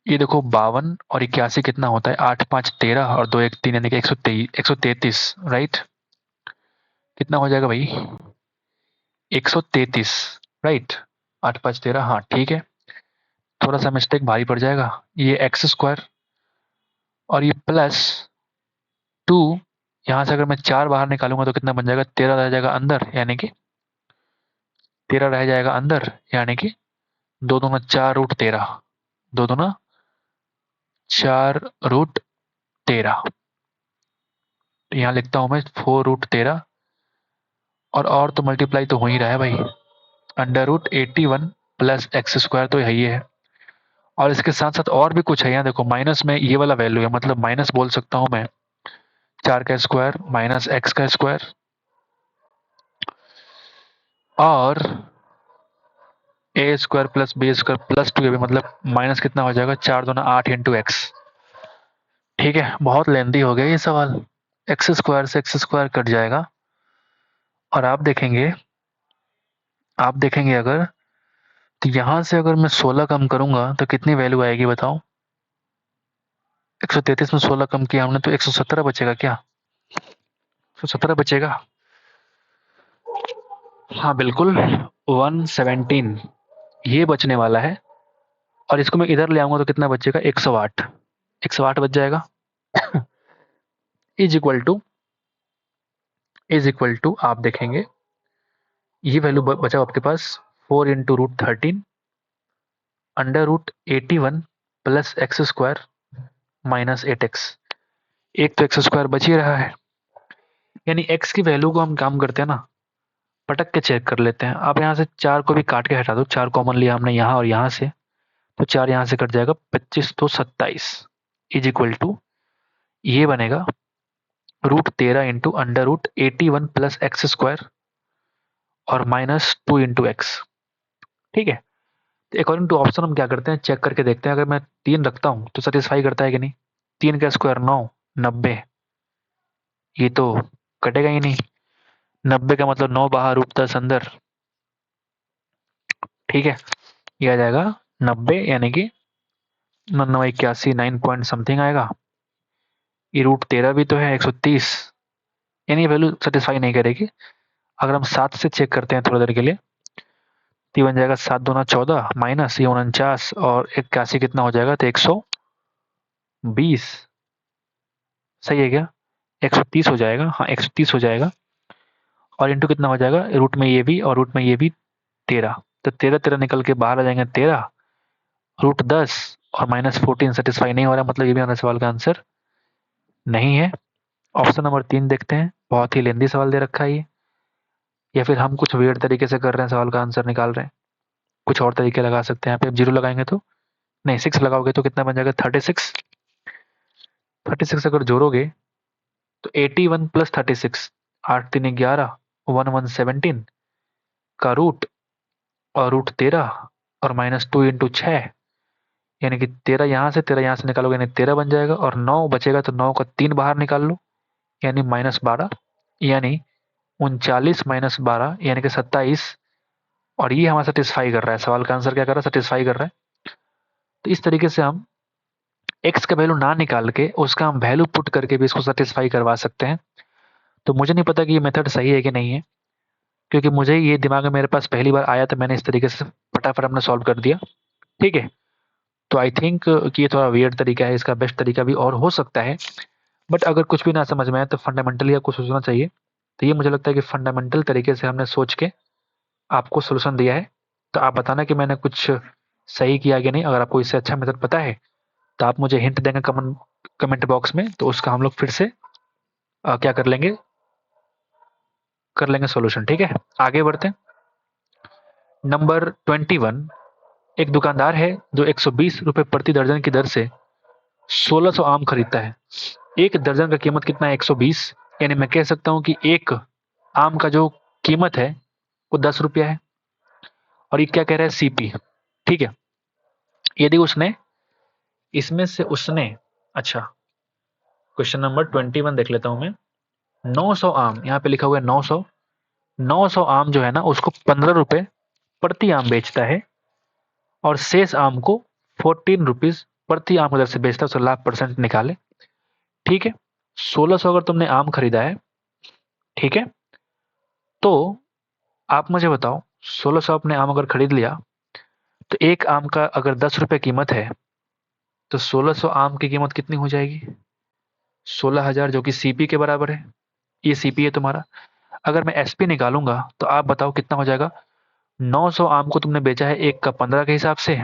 ये देखो 52 और 81 कितना होता है, 8 5 13 और 2 1 3, यानी कि 133, राइट। कितना हो जाएगा भाई, 133, राइट। 8 5 13, हाँ ठीक है। थोड़ा सा मिस्टेक भारी पड़ जाएगा, ये एक्स स्क्वायर और ये प्लस 2, यहाँ से अगर मैं 4 बाहर निकालूंगा तो कितना बन जाएगा, 13 रह जाएगा अंदर, यानी कि 13 रह जाएगा अंदर, यानी कि 2 दूना 4 रूट 13, 2 दूना 4 रूट 13, यहाँ लिखता हूं मैं 4 रूट 13, और तो मल्टीप्लाई तो हो ही रहा है भाई, under root 81 plus x square तो यही है। और इसके साथ साथ और भी कुछ है, यहाँ देखो माइनस में ये वाला वैल्यू है, मतलब माइनस बोल सकता हूं मैं, 4 का स्क्वायर माइनस एक्स का स्क्वायर, और A square plus B square plus 2 मतलब माइनस कितना हो जाएगा, 4 दूना 8 इंटू एक्स। ठीक है, बहुत लेंदी हो गया ये सवाल, एक्स स्क्वायर से एक्स स्क्वायर कट जाएगा, और आप देखेंगे अगर, तो यहां से अगर मैं 16 कम करूंगा तो कितनी वैल्यू आएगी बताओ, 133 में 16 कम किया हमने तो 117 बचेगा क्या, 117 बचेगा, हाँ बिल्कुल 117 ये बचने वाला है। और इसको मैं इधर ले आऊंगा तो कितना बचेगा, 108, 108 बच जाएगा। इज इक्वल टू आप देखेंगे ये वैल्यू बचा आपके पास 4 into root 13 under root 81 plus x square minus 8x, एक तो एक्स स्क्वायर बच ही रहा है, यानी x की वैल्यू को हम काम करते हैं ना, पटक के चेक कर लेते हैं। आप यहाँ से 4 को भी काट के हटा दो, 4 कॉमन लिया हमने यहाँ और यहाँ से, तो 4 यहाँ से कट जाएगा, 25 तो 27 इज इक्वल टू ये बनेगा root 13 into under root 81 plus x square, और -2 × x। ठीक है, तो अकॉर्डिंग टू ऑप्शन हम क्या करते हैं, चेक करके देखते हैं। अगर मैं 3 रखता हूँ तो सेटिस्फाई करता है कि नहीं। 3 का स्क्वायर 9, 90, ये तो कटेगा ही नहीं। 90 का मतलब 9 बाहर रूट 10 अंदर। ठीक है, ये आ जाएगा 90, यानी कि 9×9 = 81, 9 पॉइंट समथिंग आएगा। ये रूट 13 भी तो है, 130, यानी वैल्यू सेटिस्फाई नहीं करेगी। अगर हम 7 से चेक करते हैं थोड़ी देर के लिए, तो ये बन जाएगा 7 दूना 14 माइनस ये 49 और 81 कितना हो जाएगा, तो 120। सही है क्या, 130 हो जाएगा, हाँ 130 हो जाएगा। और इंटू कितना हो जाएगा, रूट में ये भी और रूट में ये भी 13, तो 13 13 निकल के बाहर आ जाएंगे 13, रूट 10 और -14 सेटिस्फाई नहीं हो रहा, मतलब ये भी हमारे सवाल का आंसर नहीं है। ऑप्शन नंबर 3 देखते हैं, बहुत ही लेंदी सवाल दे रखा है ये, या फिर हम कुछ वियर्ड तरीके से कर रहे हैं, सवाल का आंसर निकाल रहे हैं। कुछ और तरीके लगा सकते हैं, यहाँ पे 0 लगाएंगे तो नहीं, 6 लगाओगे तो कितना बन जाएगा, 36। 36 अगर जोड़ोगे तो 81 + 36, 8 3 11, 1 1 17 का रूट और रूट 13 और -2 × 6, यानी कि 13 यहाँ से निकालोगे यानी 13 बन जाएगा, और 9 बचेगा तो 9 का 3 बाहर निकाल लो, यानी -12, यानी 39 -12 यानी कि 27। और ये हमारा सेटिस्फाई कर रहा है, सवाल का आंसर क्या कर रहा है, सेटिस्फाई कर रहा है। तो इस तरीके से हम एक्स का वैल्यू ना निकाल के उसका हम वैल्यू पुट करके भी इसको सेटिस्फाई करवा सकते हैं। तो मुझे नहीं पता कि ये मेथड सही है कि नहीं है, क्योंकि मुझे ये दिमाग में मेरे पास पहली बार आया तो मैंने इस तरीके से फटाफट हमने सॉल्व कर दिया। ठीक है, तो आई थिंक कि ये थोड़ा वियर्ड तरीका है, इसका बेस्ट तरीका भी और हो सकता है। बट अगर कुछ भी ना समझ में आए तो फंडामेंटली आपको सोचना चाहिए। तो ये मुझे लगता है कि फंडामेंटल तरीके से हमने सोच के आपको सोल्यूशन दिया है। तो आप बताना कि मैंने कुछ सही किया कि नहीं। अगर आपको इससे अच्छा मेथड पता है तो आप मुझे हिंट देंगे कमेंट बॉक्स में, तो उसका हम लोग फिर से क्या कर लेंगे सोल्यूशन। ठीक है, आगे बढ़ते हैं। नंबर 21, एक दुकानदार है जो 120 रुपए प्रति दर्जन की दर से 1600 आम खरीदता है। एक दर्जन का कीमत कितना है, 120, यानी मैं कह सकता हूं कि एक आम का जो कीमत है वो 10 रुपया है। और ये क्या कह रहा है, सीपी। ठीक है, यदि उसने इसमें से उसने, अच्छा क्वेश्चन नंबर 21 देख लेता हूं मैं। 900 आम, यहाँ पे लिखा हुआ है 900, 900 आम जो है ना उसको 15 रुपए प्रति आम बेचता है, और शेष आम को 14 रुपीज प्रति आम दर से बेचता है, उससे लाभ % निकाले। ठीक है, 1600 अगर तुमने आम खरीदा है, ठीक है, तो आप मुझे बताओ 1600 आपने आम अगर खरीद लिया, तो एक आम का अगर 10 रुपए कीमत है, तो 1600 आम की कीमत कितनी हो जाएगी, 16,000, जो कि सीपी के बराबर है। ये सीपी है तुम्हारा। अगर मैं एसपी निकालूंगा तो आप बताओ कितना हो जाएगा। 900 आम को तुमने बेचा है एक का 15 के हिसाब से,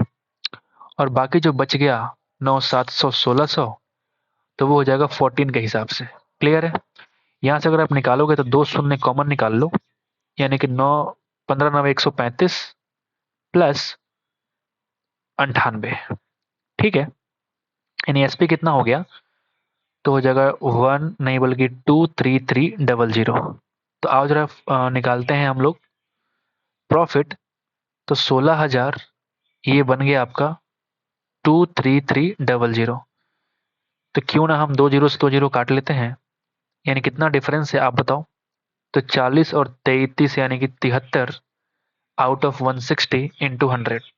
और बाकी जो बच गया 9 700 1600, तो वो हो जाएगा 14 के हिसाब से। क्लियर है। यहाँ से अगर आप निकालोगे तो 2 शून्य कॉमन निकाल लो, यानी कि 9 15 9 135 प्लस 98। ठीक है, यानी एसपी कितना हो गया, तो हो जाएगा 1 नहीं बल्कि 23300। तो आओ जरा निकालते हैं हम लोग प्रॉफिट। तो 16,000 ये बन गया आपका 23300। तो क्यों ना हम 2 जीरो से 2 जीरो काट लेते हैं, यानी कितना डिफरेंस है आप बताओ। तो 40 और 33 यानी कि 73 out of 160 into 100।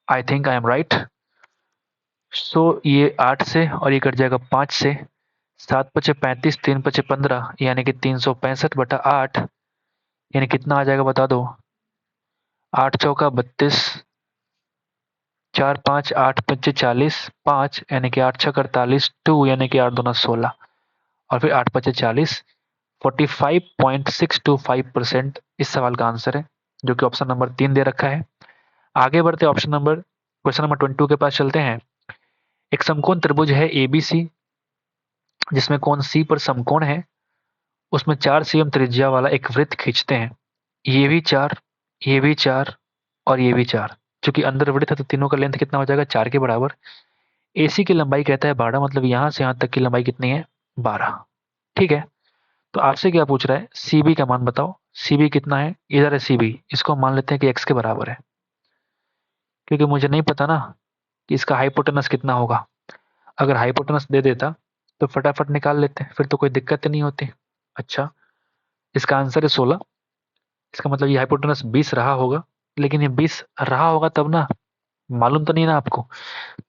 I think I am right. So ये 8 से और ये कट जाएगा 5 से, 7 पचे 35, 3 पचे 15, यानी कि 365/8, यानी कितना आ जाएगा बता दो। 8 चौका 32, 4 5 8 पच्चे 40, 5 यानी कि 8 छक 48, 2 यानी कि 8 दूना 16, और फिर 8 पचे 40, 45.625% इस सवाल का आंसर है, जो कि ऑप्शन नंबर 3 दे रखा है। आगे बढ़ते क्वेश्चन नंबर 22 के पास चलते हैं। एक समकोण त्रिभुज है एबीसी, जिसमें कोण सी पर समकोण है। उसमें 4 cm त्रिज्या वाला एक वृत्त खींचते हैं। ये भी 4, ये भी 4 और ये भी 4। चूंकि अंदर वृत्त है तो तीनों का लेंथ कितना हो जाएगा, 4 के बराबर। एसी की लंबाई कहता है 12, मतलब यहां से यहां तक की लंबाई कितनी है, 12। ठीक है, तो आपसे क्या पूछ रहा है, सी बी का मान बताओ। सी बी कितना है, इधर है सी बी, इसको हम मान लेते हैं कि एक्स के बराबर है, क्योंकि मुझे नहीं पता ना कि इसका हाइपोटेनस कितना होगा। अगर हाइपोटेनस दे देता तो फटाफट निकाल लेते, फिर तो कोई दिक्कत ही नहीं होती। अच्छा, इसका आंसर है 16। इसका मतलब ये हाइपोटेनस 20 रहा होगा, लेकिन ये 20 रहा होगा तब ना, मालूम तो नहीं ना आपको।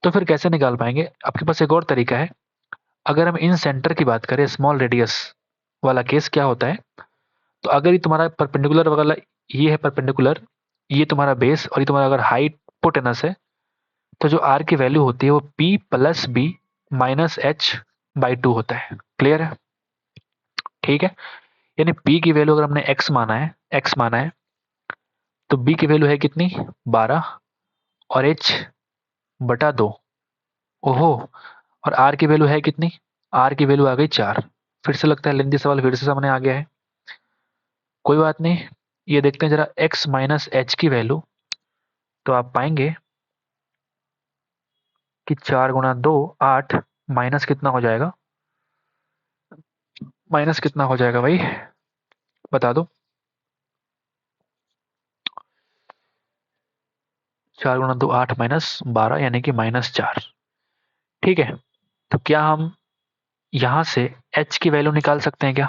तो फिर कैसे निकाल पाएंगे, आपके पास एक और तरीका है। अगर हम इन सेंटर की बात करें, स्मॉल रेडियस वाला केस क्या होता है, तो अगर ये तुम्हारा परपेंडिकुलर वाला, ये है परपेंडिकुलर, ये तुम्हारा बेस, और ये तुम्हारा अगर हाइपोटेनस है, तो जो आर की वैल्यू होती है वो p plus B minus h by two होता है। क्लियर है? ठीक है। यानी पी की वैल्यू अगर हमने एक्स माना है, तो बी की वैल्यू है कितनी, 12, और एच बटा 2। ओहो, और आर की वैल्यू है कितनी, आर की वैल्यू आ गई 4। फिर से लगता है लेंथी सवाल फिर से सामने आ गया है। कोई बात नहीं, ये देखते हैं जरा x माइनस एच की वैल्यू। तो आप पाएंगे कि 4 × 2 8, माइनस कितना हो जाएगा, माइनस कितना हो जाएगा भाई, बता दो। 4 × 2 8 माइनस 12, यानी कि -4। ठीक है, तो क्या हम यहां से h की वैल्यू निकाल सकते हैं क्या,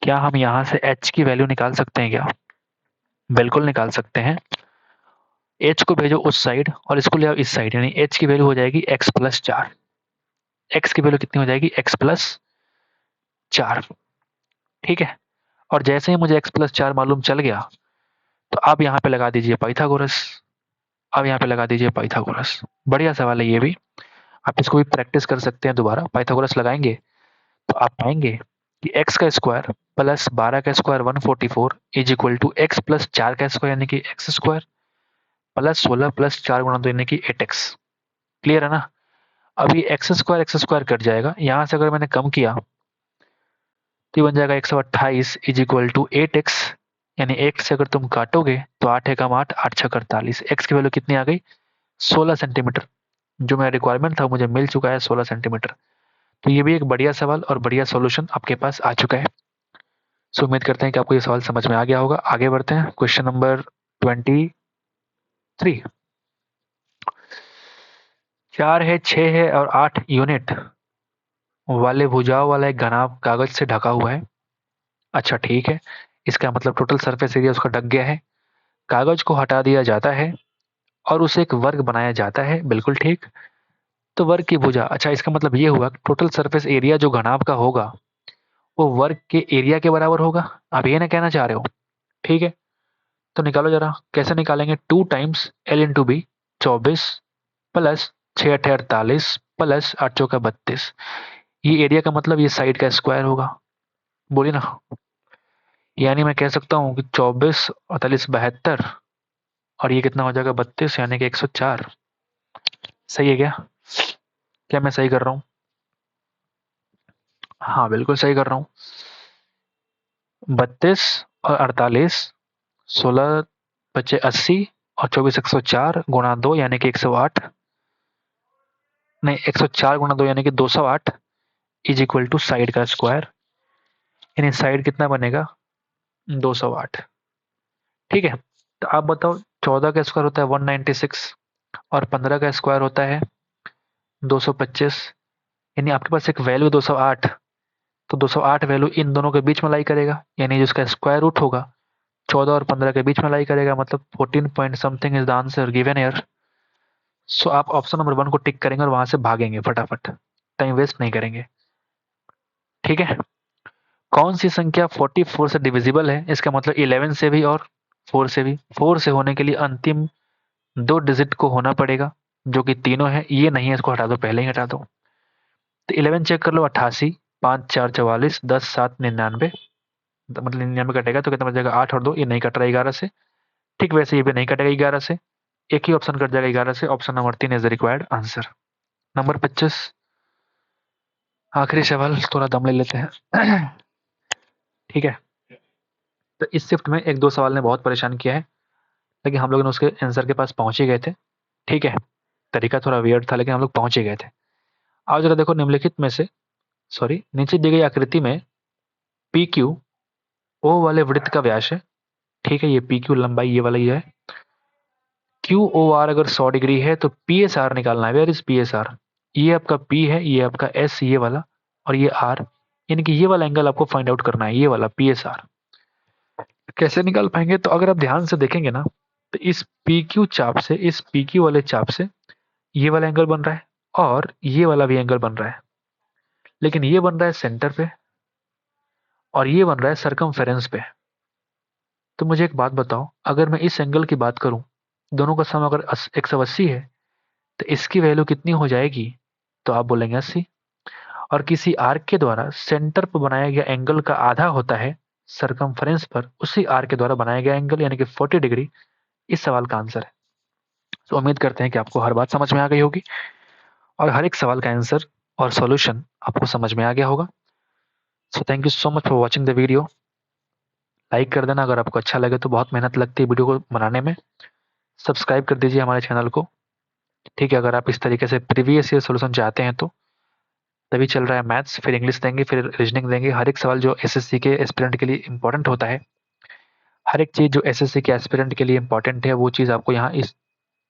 क्या हम यहां से h की वैल्यू निकाल सकते हैं क्या? बिल्कुल निकाल सकते हैं। h को भेजो उस साइड और इसको ले आओ इस साइड, यानी h की वैल्यू हो जाएगी x+4। x की वैल्यू कितनी हो जाएगी, x+4। ठीक है, और जैसे ही मुझे x+4 मालूम चल गया, तो आप यहाँ पे लगा दीजिए पाइथागोरस। अब यहाँ पे लगा दीजिए पाइथागोरस। बढ़िया सवाल है ये भी, आप इसको भी प्रैक्टिस कर सकते हैं। दोबारा पाइथागोरस लगाएंगे तो आप पाएंगे कि x का स्क्वायर प्लस 12 का square 144 is equal to x plus 4 का स्क्वायर यानी कि एक्स स्क्वायर प्लस 16 प्लस 4 × 2 यानी कि 8x। क्लियर है ना? अभी एक्स स्क्वायर कट जाएगा, यहाँ से अगर मैंने कम किया तो ये बन जाएगा 128 इज इक्वल टू 8x। यानी एक से अगर तुम काटोगे तो 8 है कम 8, 8 6 48, एक्स की वैल्यू कितनी आ गई, 16 सेंटीमीटर। जो मेरा रिक्वायरमेंट था मुझे मिल चुका है, 16 सेंटीमीटर। तो ये भी एक बढ़िया सवाल और बढ़िया सॉल्यूशन आपके पास आ चुका है। सो उम्मीद करते हैं कि आपको ये सवाल समझ में आ गया होगा। आगे बढ़ते हैं, क्वेश्चन नंबर 23। 4 है, 6 है और 8 यूनिट वाले भुजाओं वाला एक घनाभ कागज से ढका हुआ है। अच्छा ठीक है, इसका मतलब टोटल सरफेस एरिया उसका ढक गया है। कागज को हटा दिया जाता है और उसे एक वर्ग बनाया जाता है। बिल्कुल ठीक। तो वर्ग की भुजा, अच्छा इसका मतलब ये हुआ टोटल सरफेस एरिया जो घनाभ का होगा वो वर्ग के एरिया के बराबर होगा। आप ये ना कहना चाह रहे हो? ठीक है, तो निकालो जरा, कैसे निकालेंगे। 2 times L × B 24 plus 6 × 8 = 48 plus 8 × 4 = 32। ये एरिया का मतलब ये साइड का स्क्वायर होगा। बोलिए ना, यानी मैं कह सकता हूँ कि 24 48 72, और ये कितना हो जाएगा 32, यानी कि 104। सही है क्या? क्या मैं सही कर रहा हूँ? हाँ बिल्कुल सही कर रहा हूँ। 32 और 48, 16 बचे 80, और 24 104 गुणा 2 यानी कि 108, नहीं 104 गुणा 2 यानी कि 208 इज इक्वल टू साइड का स्क्वायर। यानी साइड कितना बनेगा, 208। ठीक है, तो आप बताओ 14 का स्क्वायर होता है 196, और 15 का स्क्वायर होता है 225। यानी आपके पास एक वैल्यू 208, तो 208 वैल्यू इन दोनों के बीच में लाई करेगा, यानी जिसका स्क्वायर रूट होगा 14 और 15 के बीच में लाई करेगा, मतलब 14 point something is the answer given here. So आप ऑप्शन नंबर 1 को टिक करेंगे और वहां से भागेंगे फटाफट, टाइम वेस्ट नहीं करेंगे। ठीक है, कौन सी संख्या 44 से डिविजिबल है, इसका मतलब 11 से भी और 4 से भी। 4 से होने के लिए अंतिम 2 डिजिट को होना पड़ेगा, जो कि तीनों है। ये नहीं है, इसको हटा दो, पहले ही हटा दो। तो 11 चेक कर लो, 88, 5 4 44, 10 7 99। मतलब 99 कटेगा तो कितना बच जाएगा, 8 और 2, ये नहीं कट रहा 11 से। ठीक वैसे ये भी नहीं कटेगा 11 से, एक ही ऑप्शन कट जाएगा 11 से। Option number 3 is the required answer. Number 25, आखिरी सवाल, थोड़ा दम ले लेते हैं। ठीक है, तो इस शिफ्ट में एक दो सवाल ने बहुत परेशान किया है, लेकिन हम लोग ने उसके आंसर के पास पहुंच ही गए थे। ठीक है, तरीका थोड़ा वियर्ड था लेकिन हम लोग पहुंच ही गए थे। आओ जरा देखो निम्नलिखित में से, सॉरी नीचे दी गई आकृति में पी क्यू ओ वाले वृत्त का व्यास है, ठीक है, ये पी क्यू लंबाई ये वाला ही है। क्यू ओ आर अगर 100 डिग्री है तो पी एस आर निकालना है। Where is P S R? ये आपका पी है, ये आपका एस ये वाला, और ये आर, यानी कि ये वाला एंगल आपको फाइंड आउट करना है, ये वाला पी एस आर। कैसे निकाल पाएंगे? तो अगर आप ध्यान से देखेंगे ना, तो इस पी क्यू चाप से, इस पी क्यू वाले चाप से ये वाला एंगल बन रहा है और ये वाला भी एंगल बन रहा है, लेकिन ये बन रहा है सेंटर पे और ये बन रहा है सरकमफेरेंस पे। तो मुझे एक बात बताओ, अगर मैं इस एंगल की बात करूं, दोनों का सम अगर 180 है, तो इसकी वैल्यू कितनी हो जाएगी? तो आप बोलेंगे 80। और किसी आर्क के द्वारा सेंटर पर बनाया गया एंगल का आधा होता है सरकमफेरेंस पर उसी आर्क के द्वारा बनाया गया एंगल, यानी कि 40 डिग्री इस सवाल का आंसर है। तो उम्मीद करते हैं कि आपको हर बात समझ में आ गई होगी और हर एक सवाल का आंसर और सॉल्यूशन आपको समझ में आ गया होगा। So thank you so much for watching the video. Like कर देना अगर आपको अच्छा लगे, तो बहुत मेहनत लगती है वीडियो को बनाने में। सब्सक्राइब कर दीजिए हमारे चैनल को, ठीक है। अगर आप इस तरीके से प्रीवियस ईयर सोल्यूशन चाहते हैं तो तभी चल रहा है मैथ्स, फिर इंग्लिश देंगे, फिर रीजनिंग देंगे। हर एक सवाल जो एसएससी के एस्पिरेंट के लिए इंपॉर्टेंट होता है, हर एक चीज़ जो एसएससी के एस्पिरेंट के लिए इंपॉर्टेंट है, वो चीज़ आपको यहाँ इस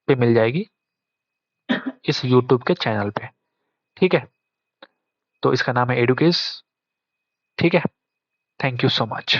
पे मिल जाएगी, इस यूट्यूब के चैनल पे, ठीक है। तो इसका नाम है एडुकेस, ठीक है। Thank you so much.